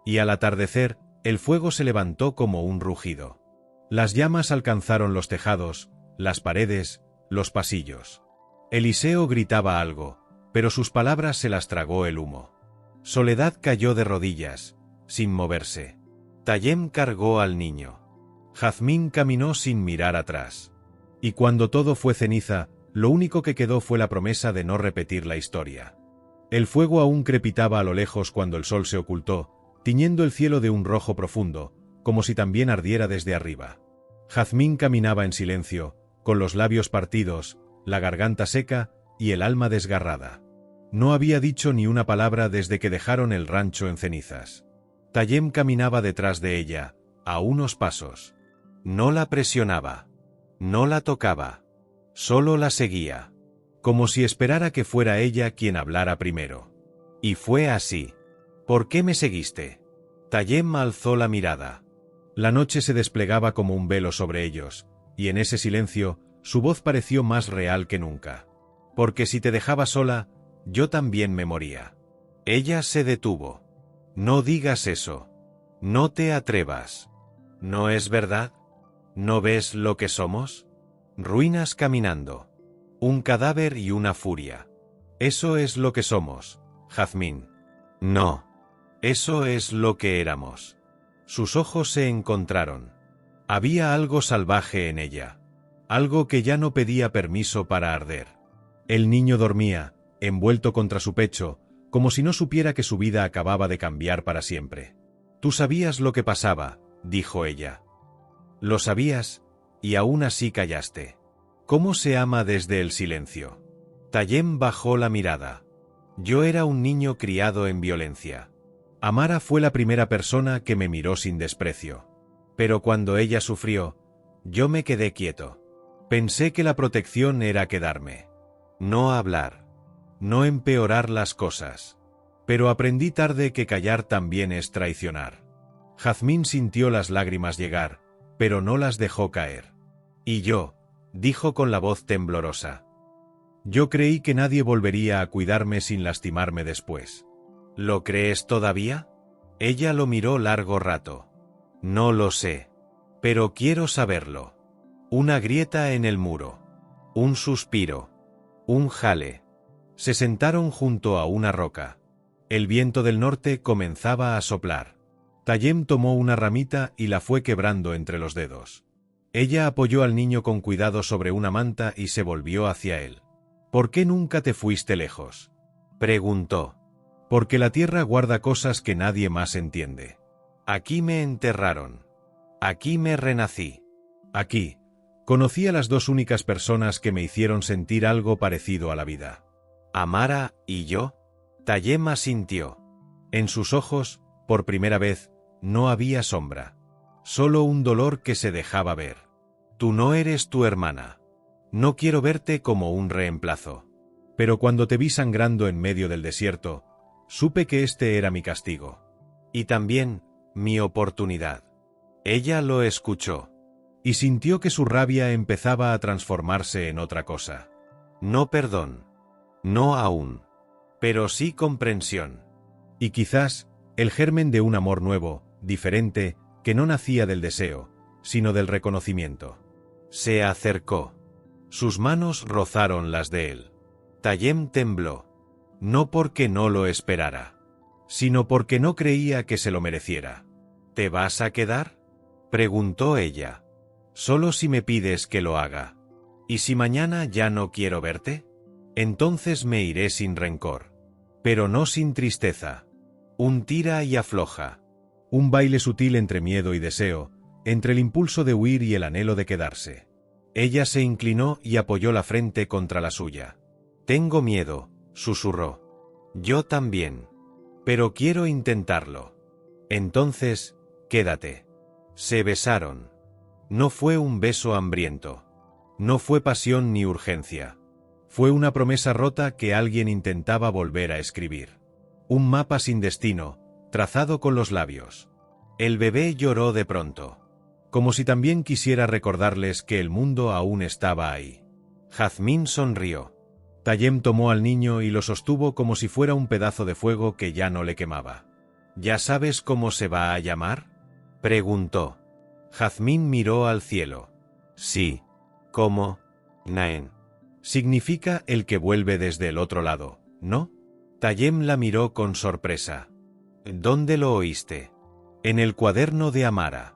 Y al atardecer, el fuego se levantó como un rugido. Las llamas alcanzaron los tejados, las paredes, los pasillos. Eliseo gritaba algo, pero sus palabras se las tragó el humo. Soledad cayó de rodillas, sin moverse. Tayem cargó al niño. Jazmín caminó sin mirar atrás. Y cuando todo fue ceniza, lo único que quedó fue la promesa de no repetir la historia. El fuego aún crepitaba a lo lejos cuando el sol se ocultó, tiñendo el cielo de un rojo profundo, como si también ardiera desde arriba. Jazmín caminaba en silencio, con los labios partidos, la garganta seca y el alma desgarrada. No había dicho ni una palabra desde que dejaron el rancho en cenizas. Tayem caminaba detrás de ella, a unos pasos. No la presionaba. No la tocaba. Solo la seguía. Como si esperara que fuera ella quien hablara primero. Y fue así. ¿Por qué me seguiste? Tayem alzó la mirada. La noche se desplegaba como un velo sobre ellos, y en ese silencio, su voz pareció más real que nunca. Porque si te dejaba sola, yo también me moría. Ella se detuvo. No digas eso. No te atrevas. ¿No es verdad? ¿No ves lo que somos? Ruinas caminando. Un cadáver y una furia. Eso es lo que somos, Jazmín. No. Eso es lo que éramos. Sus ojos se encontraron. Había algo salvaje en ella. Algo que ya no pedía permiso para arder. El niño dormía, envuelto contra su pecho, como si no supiera que su vida acababa de cambiar para siempre. Tú sabías lo que pasaba, dijo ella. Lo sabías, y aún así callaste. ¿Cómo se ama desde el silencio? Tayem bajó la mirada. Yo era un niño criado en violencia. Amara fue la primera persona que me miró sin desprecio. Pero cuando ella sufrió, yo me quedé quieto. Pensé que la protección era quedarme. No hablar. No empeorar las cosas. Pero aprendí tarde que callar también es traicionar. Jazmín sintió las lágrimas llegar, pero no las dejó caer. Y yo, dijo con la voz temblorosa. Yo creí que nadie volvería a cuidarme sin lastimarme después. ¿Lo crees todavía? Ella lo miró largo rato. No lo sé. Pero quiero saberlo. Una grieta en el muro. Un suspiro. Un jale. Se sentaron junto a una roca. El viento del norte comenzaba a soplar. Tayem tomó una ramita y la fue quebrando entre los dedos. Ella apoyó al niño con cuidado sobre una manta y se volvió hacia él. ¿Por qué nunca te fuiste lejos? Preguntó. Porque la tierra guarda cosas que nadie más entiende. Aquí me enterraron. Aquí me renací. Aquí. Conocí a las dos únicas personas que me hicieron sentir algo parecido a la vida. Amara y yo. Tayem asintió. En sus ojos, por primera vez, no había sombra. Solo un dolor que se dejaba ver. Tú no eres tu hermana. No quiero verte como un reemplazo. Pero cuando te vi sangrando en medio del desierto, supe que este era mi castigo. Y también, mi oportunidad. Ella lo escuchó. Y sintió que su rabia empezaba a transformarse en otra cosa. No perdón. No aún. Pero sí comprensión. Y quizás, el germen de un amor nuevo, diferente, que no nacía del deseo, sino del reconocimiento. Se acercó. Sus manos rozaron las de él. Tayem tembló. No porque no lo esperara, sino porque no creía que se lo mereciera. ¿Te vas a quedar? Preguntó ella. Solo si me pides que lo haga. ¿Y si mañana ya no quiero verte? Entonces me iré sin rencor. Pero no sin tristeza. Un tira y afloja. Un baile sutil entre miedo y deseo, entre el impulso de huir y el anhelo de quedarse. Ella se inclinó y apoyó la frente contra la suya. Tengo miedo, susurró. Yo también. Pero quiero intentarlo. Entonces, quédate. Se besaron. No fue un beso hambriento. No fue pasión ni urgencia. Fue una promesa rota que alguien intentaba volver a escribir. Un mapa sin destino, trazado con los labios. El bebé lloró de pronto, como si también quisiera recordarles que el mundo aún estaba ahí. Jazmín sonrió. Tayem tomó al niño y lo sostuvo como si fuera un pedazo de fuego que ya no le quemaba. ¿Ya sabes cómo se va a llamar?, preguntó. Jazmín miró al cielo. Sí. ¿Cómo? Naen. Significa el que vuelve desde el otro lado, ¿no? Tayem la miró con sorpresa. ¿Dónde lo oíste? En el cuaderno de Amara.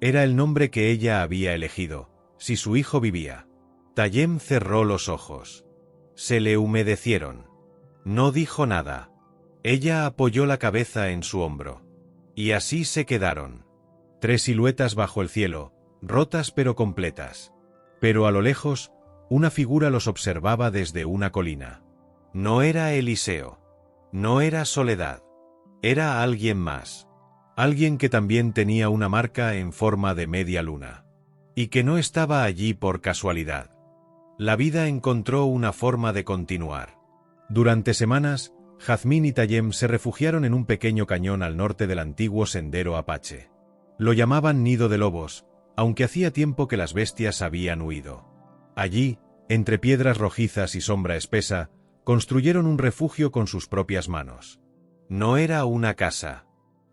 Era el nombre que ella había elegido, si su hijo vivía. Tayem cerró los ojos. Se le humedecieron. No dijo nada. Ella apoyó la cabeza en su hombro. Y así se quedaron. 3 siluetas bajo el cielo, rotas pero completas. Pero a lo lejos, una figura los observaba desde una colina. No era Eliseo. No era Soledad. Era alguien más. Alguien que también tenía una marca en forma de media luna. Y que no estaba allí por casualidad. La vida encontró una forma de continuar. Durante semanas, Jazmín y Tayem se refugiaron en un pequeño cañón al norte del antiguo sendero Apache. Lo llamaban Nido de Lobos, aunque hacía tiempo que las bestias habían huido. Allí, entre piedras rojizas y sombra espesa, construyeron un refugio con sus propias manos. No era una casa.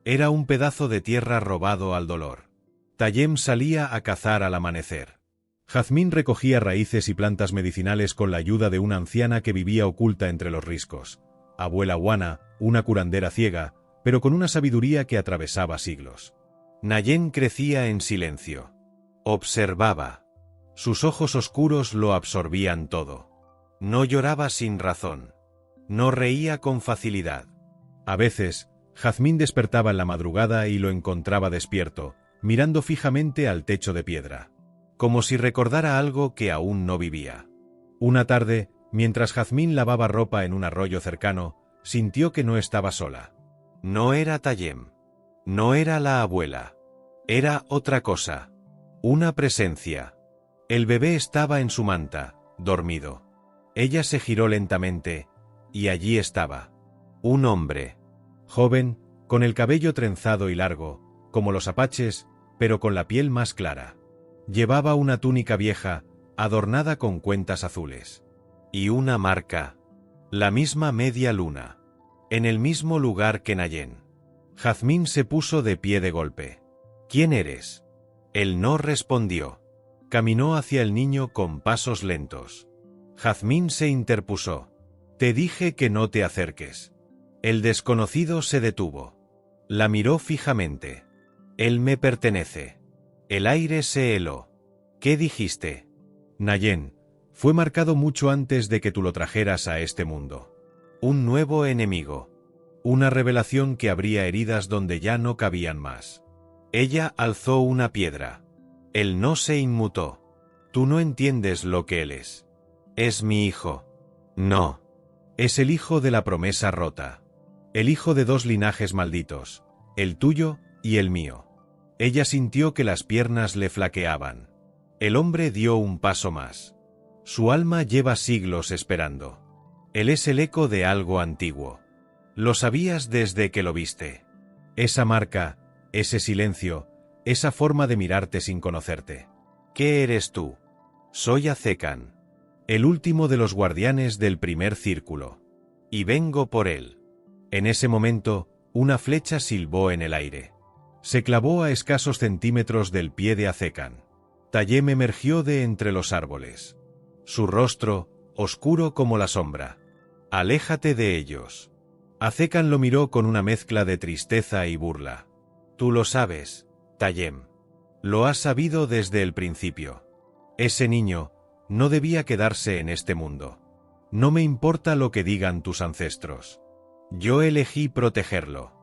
Era un pedazo de tierra robado al dolor. Tayem salía a cazar al amanecer. Jazmín recogía raíces y plantas medicinales con la ayuda de una anciana que vivía oculta entre los riscos. Abuela Wana, una curandera ciega, pero con una sabiduría que atravesaba siglos. Nayen crecía en silencio. Observaba. Sus ojos oscuros lo absorbían todo. No lloraba sin razón. No reía con facilidad. A veces, Jazmín despertaba en la madrugada y lo encontraba despierto, mirando fijamente al techo de piedra, como si recordara algo que aún no vivía. Una tarde, mientras Jazmín lavaba ropa en un arroyo cercano, sintió que no estaba sola. No era Tayem. No era la abuela. Era otra cosa. Una presencia. El bebé estaba en su manta, dormido. Ella se giró lentamente, y allí estaba. Un hombre. Joven, con el cabello trenzado y largo, como los apaches, pero con la piel más clara. Llevaba una túnica vieja, adornada con cuentas azules. Y una marca. La misma media luna. En el mismo lugar que Nayen. Jazmín se puso de pie de golpe. ¿Quién eres? Él no respondió. Caminó hacia el niño con pasos lentos. Jazmín se interpuso. Te dije que no te acerques. El desconocido se detuvo. La miró fijamente. Él me pertenece. El aire se heló. ¿Qué dijiste? Nayen, fue marcado mucho antes de que tú lo trajeras a este mundo. Un nuevo enemigo. Una revelación que abría heridas donde ya no cabían más. Ella alzó una piedra. Él no se inmutó. Tú no entiendes lo que él es. Es mi hijo. No. Es el hijo de la promesa rota. El hijo de 2 linajes malditos. El tuyo y el mío. Ella sintió que las piernas le flaqueaban. El hombre dio un paso más. Su alma lleva siglos esperando. Él es el eco de algo antiguo. Lo sabías desde que lo viste. Esa marca, ese silencio, esa forma de mirarte sin conocerte. ¿Qué eres tú? Soy Azekan. El último de los guardianes del primer círculo. Y vengo por él. En ese momento, una flecha silbó en el aire. Se clavó a escasos centímetros del pie de Azekan. Tayem emergió de entre los árboles. Su rostro, oscuro como la sombra. Aléjate de ellos. Azekan lo miró con una mezcla de tristeza y burla. Tú lo sabes, Tayem. Lo has sabido desde el principio. Ese niño no debía quedarse en este mundo. No me importa lo que digan tus ancestros. Yo elegí protegerlo.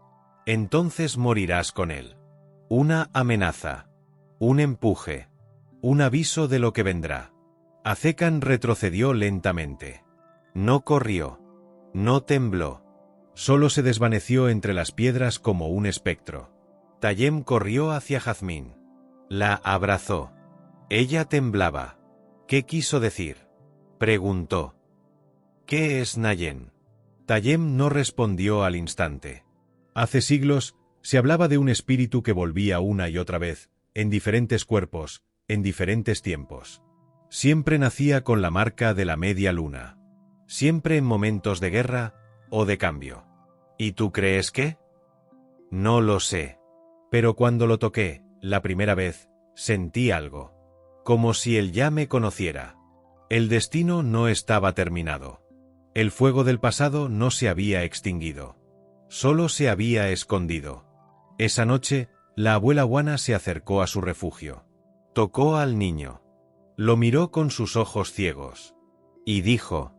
Entonces morirás con él. Una amenaza. Un empuje. Un aviso de lo que vendrá. Azekan retrocedió lentamente. No corrió. No tembló. Solo se desvaneció entre las piedras como un espectro. Tayem corrió hacia Jazmín. La abrazó. Ella temblaba. ¿Qué quiso decir? Preguntó. ¿Qué es Nayen? Tayem no respondió al instante. Hace siglos se hablaba de un espíritu que volvía una y otra vez, en diferentes cuerpos, en diferentes tiempos. Siempre nacía con la marca de la media luna. Siempre en momentos de guerra o de cambio. ¿Y tú crees que? No lo sé. Pero cuando lo toqué, la primera vez, sentí algo. Como si él ya me conociera. El destino no estaba terminado. El fuego del pasado no se había extinguido. Solo se había escondido. Esa noche, la abuela Wana se acercó a su refugio. Tocó al niño. Lo miró con sus ojos ciegos. Y dijo: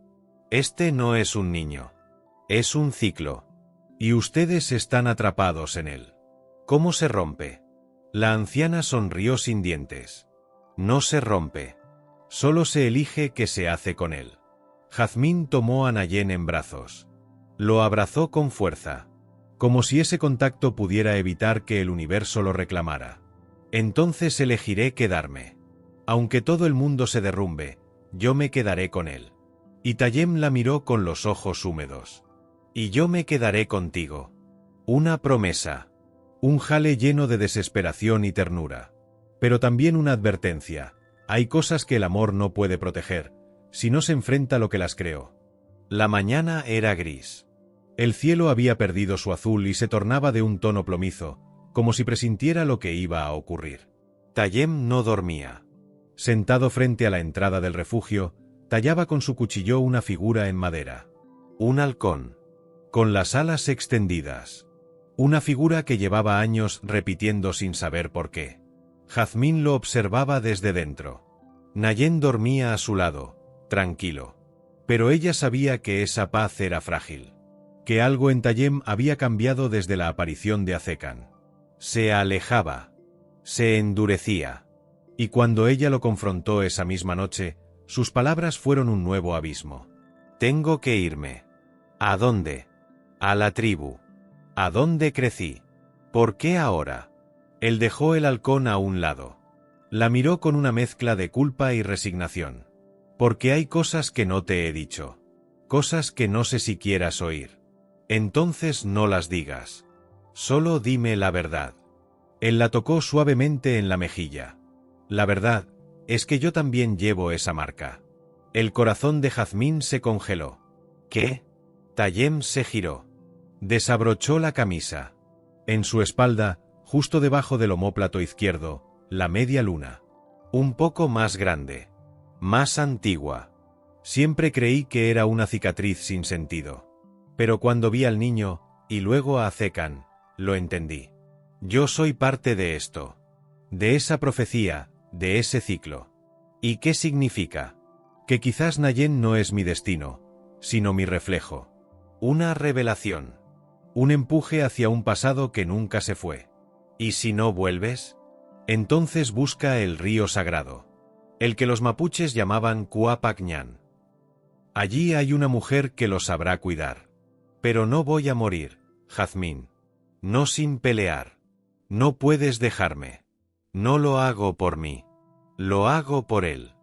«Este no es un niño. Es un ciclo. Y ustedes están atrapados en él». ¿Cómo se rompe? La anciana sonrió sin dientes. No se rompe. Solo se elige qué se hace con él. Jazmín tomó a Nayen en brazos. Lo abrazó con fuerza, como si ese contacto pudiera evitar que el universo lo reclamara. Entonces elegiré quedarme. Aunque todo el mundo se derrumbe, yo me quedaré con él. Y Tayem la miró con los ojos húmedos. Y yo me quedaré contigo. Una promesa. Un jale lleno de desesperación y ternura. Pero también una advertencia. Hay cosas que el amor no puede proteger, si no se enfrenta a lo que las creó. La mañana era gris. El cielo había perdido su azul y se tornaba de un tono plomizo, como si presintiera lo que iba a ocurrir. Tayem no dormía. Sentado frente a la entrada del refugio, tallaba con su cuchillo una figura en madera. Un halcón. Con las alas extendidas. Una figura que llevaba años repitiendo sin saber por qué. Jazmín lo observaba desde dentro. Nayen dormía a su lado, tranquilo. Pero ella sabía que esa paz era frágil. Que algo en Tayem había cambiado desde la aparición de Azekan. Se alejaba. Se endurecía. Y cuando ella lo confrontó esa misma noche, sus palabras fueron un nuevo abismo. Tengo que irme. ¿A dónde? A la tribu. ¿A dónde crecí? ¿Por qué ahora? Él dejó el halcón a un lado. La miró con una mezcla de culpa y resignación. Porque hay cosas que no te he dicho. Cosas que no sé si quieras oír. Entonces no las digas. Solo dime la verdad. Él la tocó suavemente en la mejilla. La verdad es que yo también llevo esa marca. El corazón de Jazmín se congeló. ¿Qué? Tayem se giró. Desabrochó la camisa. En su espalda, justo debajo del omóplato izquierdo, la media luna. Un poco más grande. Más antigua. Siempre creí que era una cicatriz sin sentido. Pero cuando vi al niño, y luego a Azekan, lo entendí. Yo soy parte de esto. De esa profecía, de ese ciclo. ¿Y qué significa? Que quizás Nayen no es mi destino, sino mi reflejo. Una revelación. Un empuje hacia un pasado que nunca se fue. ¿Y si no vuelves? Entonces busca el río sagrado. El que los mapuches llamaban Cuapacñán. Allí hay una mujer que lo sabrá cuidar. Pero no voy a morir, Jazmín. No sin pelear. No puedes dejarme. No lo hago por mí. Lo hago por él.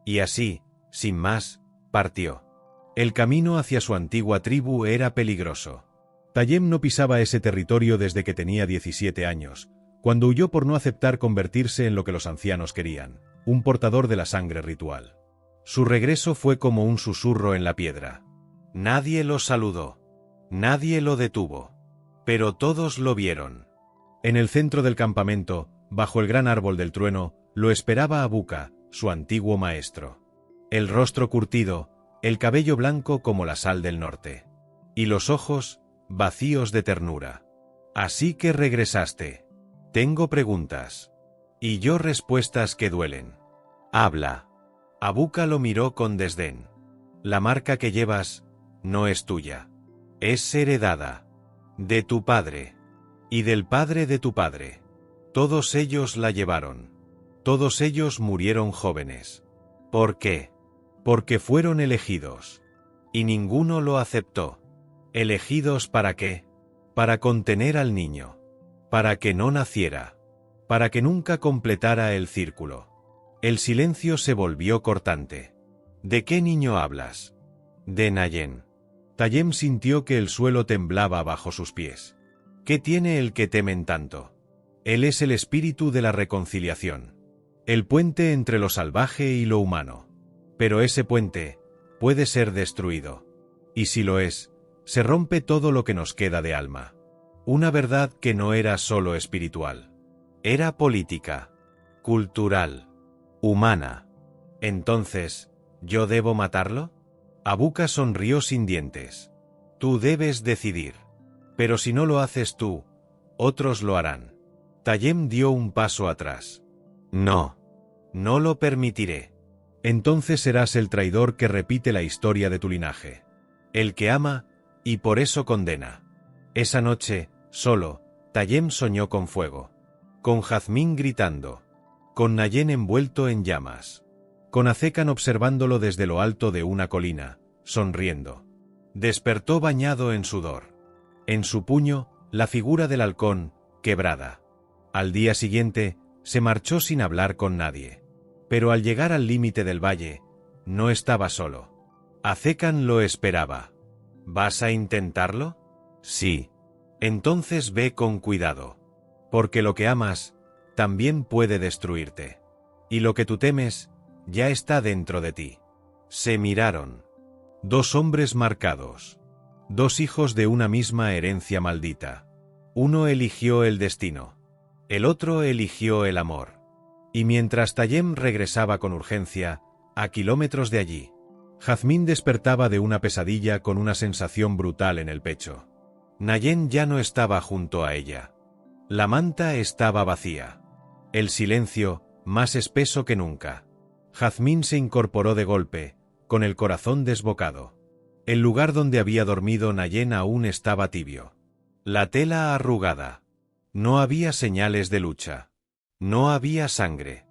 Y así, sin más, partió. El camino hacia su antigua tribu era peligroso. Tayem no pisaba ese territorio desde que tenía 17 años, cuando huyó por no aceptar convertirse en lo que los ancianos querían, un portador de la sangre ritual. Su regreso fue como un susurro en la piedra. Nadie lo saludó. Nadie lo detuvo. Pero todos lo vieron. En el centro del campamento, bajo el gran árbol del trueno, lo esperaba Abuka, su antiguo maestro. El rostro curtido, el cabello blanco como la sal del norte. Y los ojos, vacíos de ternura. Así que regresaste. Tengo preguntas. Y yo respuestas que duelen. Habla. Abuka lo miró con desdén. La marca que llevas no es tuya. Es heredada. De tu padre. Y del padre de tu padre. Todos ellos la llevaron. Todos ellos murieron jóvenes. ¿Por qué? Porque fueron elegidos. Y ninguno lo aceptó. ¿Elegidos para qué? Para contener al niño. Para que no naciera. Para que nunca completara el círculo. El silencio se volvió cortante. ¿De qué niño hablas? De Nayen. Tayem sintió que el suelo temblaba bajo sus pies. ¿Qué tiene el que temen tanto? Él es el espíritu de la reconciliación. El puente entre lo salvaje y lo humano. Pero ese puente puede ser destruido. Y si lo es, se rompe todo lo que nos queda de alma. Una verdad que no era solo espiritual. Era política, cultural, humana. Entonces, ¿yo debo matarlo? Abuka sonrió sin dientes. Tú debes decidir. Pero si no lo haces tú, otros lo harán. Tayem dio un paso atrás. No. No lo permitiré. Entonces serás el traidor que repite la historia de tu linaje. El que ama, y por eso condena. Esa noche, solo, Tayem soñó con fuego. Con Jazmín gritando. Con Nayen envuelto en llamas. Con Azekan observándolo desde lo alto de una colina, sonriendo. Despertó bañado en sudor. En su puño, la figura del halcón, quebrada. Al día siguiente, se marchó sin hablar con nadie. Pero al llegar al límite del valle, no estaba solo. Azekan lo esperaba. ¿Vas a intentarlo? Sí. Entonces ve con cuidado. Porque lo que amas, también puede destruirte. Y lo que tú temes, ya está dentro de ti. Se miraron. Dos hombres marcados. Dos hijos de una misma herencia maldita. Uno eligió el destino. El otro eligió el amor. Y mientras Tayem regresaba con urgencia, a kilómetros de allí, Jazmín despertaba de una pesadilla con una sensación brutal en el pecho. Nayen ya no estaba junto a ella. La manta estaba vacía. El silencio, más espeso que nunca. Jazmín se incorporó de golpe, con el corazón desbocado. El lugar donde había dormido Nayen aún estaba tibio. La tela arrugada. No había señales de lucha. No había sangre.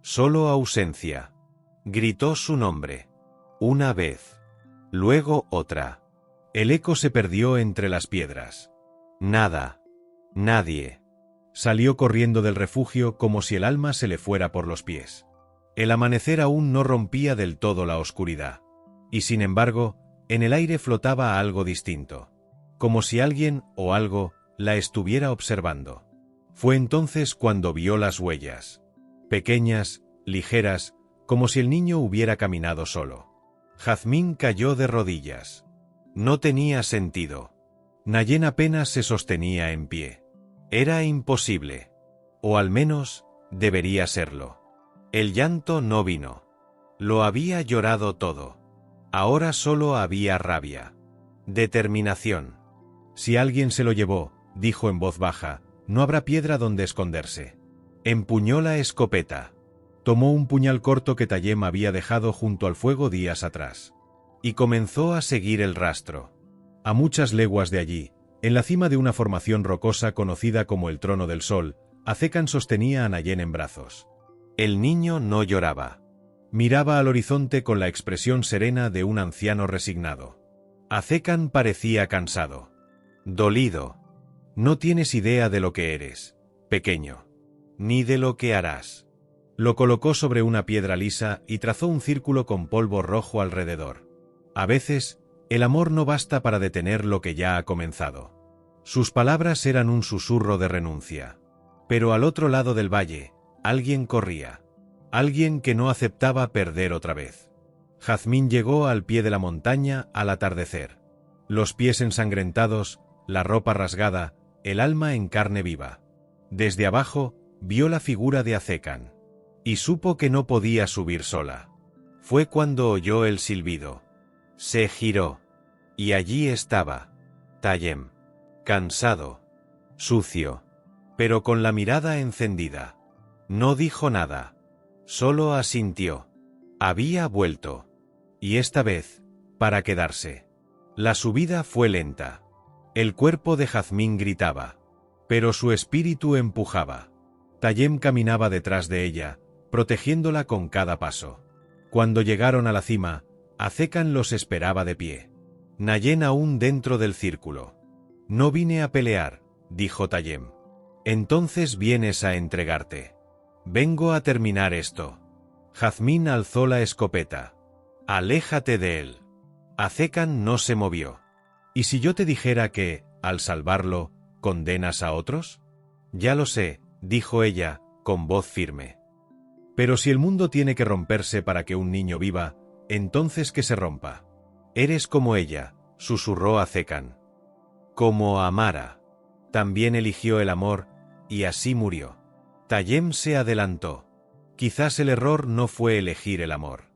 Solo ausencia. Gritó su nombre. Una vez. Luego otra. El eco se perdió entre las piedras. Nada. Nadie. Salió corriendo del refugio como si el alma se le fuera por los pies. El amanecer aún no rompía del todo la oscuridad. Y sin embargo, en el aire flotaba algo distinto. Como si alguien o algo la estuviera observando. Fue entonces cuando vio las huellas. Pequeñas, ligeras, como si el niño hubiera caminado solo. Jazmín cayó de rodillas. No tenía sentido. Nayen apenas se sostenía en pie. Era imposible. O al menos, debería serlo. El llanto no vino. Lo había llorado todo. Ahora solo había rabia. Determinación. Si alguien se lo llevó, dijo en voz baja, no habrá piedra donde esconderse. Empuñó la escopeta. Tomó un puñal corto que Tayem había dejado junto al fuego días atrás. Y comenzó a seguir el rastro. A muchas leguas de allí, en la cima de una formación rocosa conocida como el Trono del Sol, Azekan sostenía a Nayen en brazos. El niño no lloraba. Miraba al horizonte con la expresión serena de un anciano resignado. Azekan parecía cansado. Dolido. No tienes idea de lo que eres, pequeño. Ni de lo que harás. Lo colocó sobre una piedra lisa y trazó un círculo con polvo rojo alrededor. A veces, el amor no basta para detener lo que ya ha comenzado. Sus palabras eran un susurro de renuncia. Pero al otro lado del valle, alguien corría. Alguien que no aceptaba perder otra vez. Jazmín llegó al pie de la montaña al atardecer. Los pies ensangrentados, la ropa rasgada, el alma en carne viva. Desde abajo, vio la figura de Azekan. Y supo que no podía subir sola. Fue cuando oyó el silbido. Se giró. Y allí estaba. Tayem. Cansado. Sucio. Pero con la mirada encendida. No dijo nada. Solo asintió. Había vuelto. Y esta vez, para quedarse. La subida fue lenta. El cuerpo de Jazmín gritaba. Pero su espíritu empujaba. Tayem caminaba detrás de ella, protegiéndola con cada paso. Cuando llegaron a la cima, Azekan los esperaba de pie. Nayen aún dentro del círculo. No vine a pelear, dijo Tayem. Entonces vienes a entregarte. Vengo a terminar esto. Jazmín alzó la escopeta. Aléjate de él. Azecan no se movió. ¿Y si yo te dijera que, al salvarlo, condenas a otros? Ya lo sé, dijo ella, con voz firme. Pero si el mundo tiene que romperse para que un niño viva, entonces que se rompa. Eres como ella, susurró Azecan. Como Amara. También eligió el amor, y así murió. Tayem se adelantó. Quizás el error no fue elegir el amor,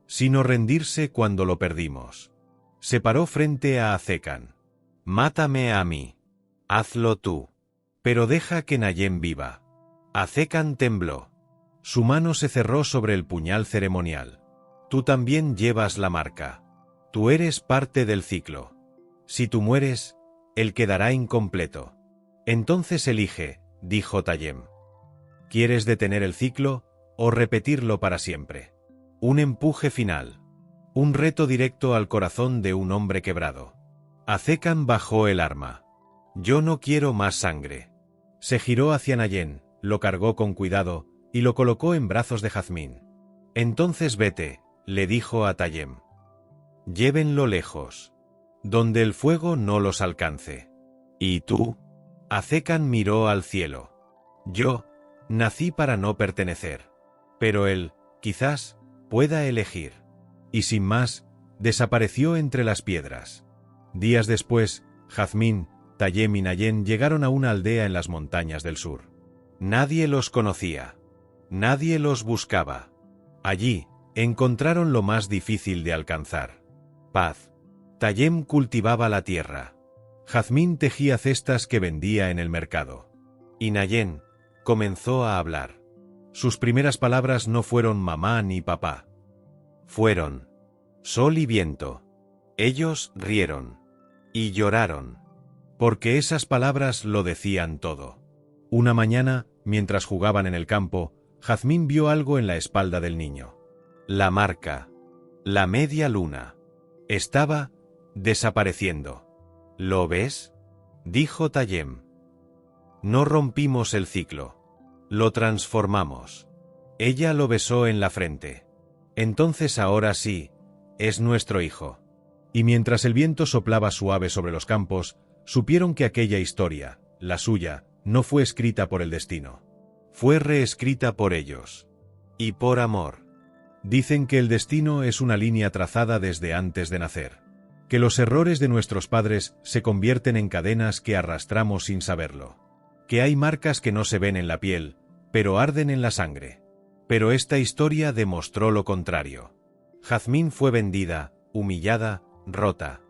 sino rendirse cuando lo perdimos. Se paró frente a Azecan. Mátame a mí. Hazlo tú. Pero deja que Nayem viva. Azecan tembló. Su mano se cerró sobre el puñal ceremonial. Tú también llevas la marca. Tú eres parte del ciclo. Si tú mueres, él quedará incompleto. Entonces elige, dijo Tayem. ¿Quieres detener el ciclo o repetirlo para siempre? Un empuje final. Un reto directo al corazón de un hombre quebrado. Azecan bajó el arma. Yo no quiero más sangre. Se giró hacia Nayem, lo cargó con cuidado y lo colocó en brazos de Jazmín. Entonces vete, le dijo a Tayem. Llévenlo lejos. Donde el fuego no los alcance. ¿Y tú? Azecan miró al cielo. Yo nací para no pertenecer. Pero él, quizás, pueda elegir. Y sin más, desapareció entre las piedras. Días después, Jazmín, Tayem y Nayem llegaron a una aldea en las montañas del sur. Nadie los conocía. Nadie los buscaba. Allí, encontraron lo más difícil de alcanzar. Paz. Tayem cultivaba la tierra. Jazmín tejía cestas que vendía en el mercado. Y Nayem comenzó a hablar. Sus primeras palabras no fueron mamá ni papá. Fueron sol y viento. Ellos rieron. Y lloraron. Porque esas palabras lo decían todo. Una mañana, mientras jugaban en el campo, Jazmín vio algo en la espalda del niño. La marca. La media luna. Estaba desapareciendo. ¿Lo ves? Dijo Tayem. No rompimos el ciclo. Lo transformamos. Ella lo besó en la frente. Entonces ahora sí, es nuestro hijo. Y mientras el viento soplaba suave sobre los campos, supieron que aquella historia, la suya, no fue escrita por el destino. Fue reescrita por ellos. Y por amor. Dicen que el destino es una línea trazada desde antes de nacer. Que los errores de nuestros padres se convierten en cadenas que arrastramos sin saberlo. Que hay marcas que no se ven en la piel, pero arden en la sangre. Pero esta historia demostró lo contrario. Jazmín fue vendida, humillada, rota.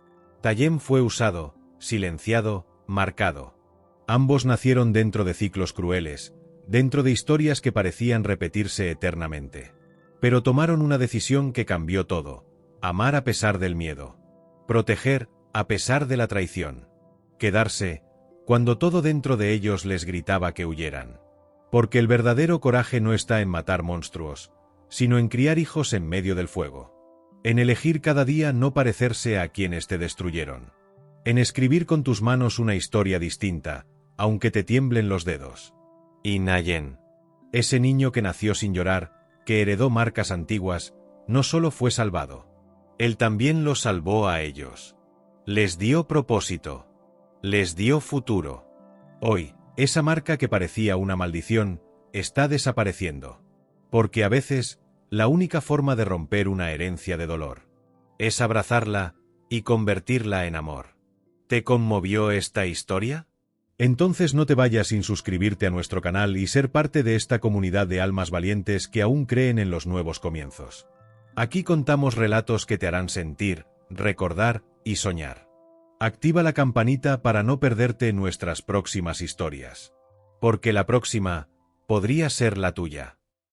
Tayem fue usado, silenciado, marcado. Ambos nacieron dentro de ciclos crueles, dentro de historias que parecían repetirse eternamente. Pero tomaron una decisión que cambió todo: amar a pesar del miedo. Proteger a pesar de la traición. Quedarse cuando todo dentro de ellos les gritaba que huyeran. Porque el verdadero coraje no está en matar monstruos, sino en criar hijos en medio del fuego. En elegir cada día no parecerse a quienes te destruyeron. En escribir con tus manos una historia distinta, aunque te tiemblen los dedos. Y Nayem, ese niño que nació sin llorar, que heredó marcas antiguas, no solo fue salvado. Él también los salvó a ellos. Les dio propósito. Les dio futuro. Hoy, esa marca que parecía una maldición, está desapareciendo. Porque a veces, la única forma de romper una herencia de dolor es abrazarla y convertirla en amor. ¿Te conmovió esta historia? Entonces no te vayas sin suscribirte a nuestro canal y ser parte de esta comunidad de almas valientes que aún creen en los nuevos comienzos. Aquí contamos relatos que te harán sentir, recordar y soñar. Activa la campanita para no perderte nuestras próximas historias. Porque la próxima podría ser la tuya.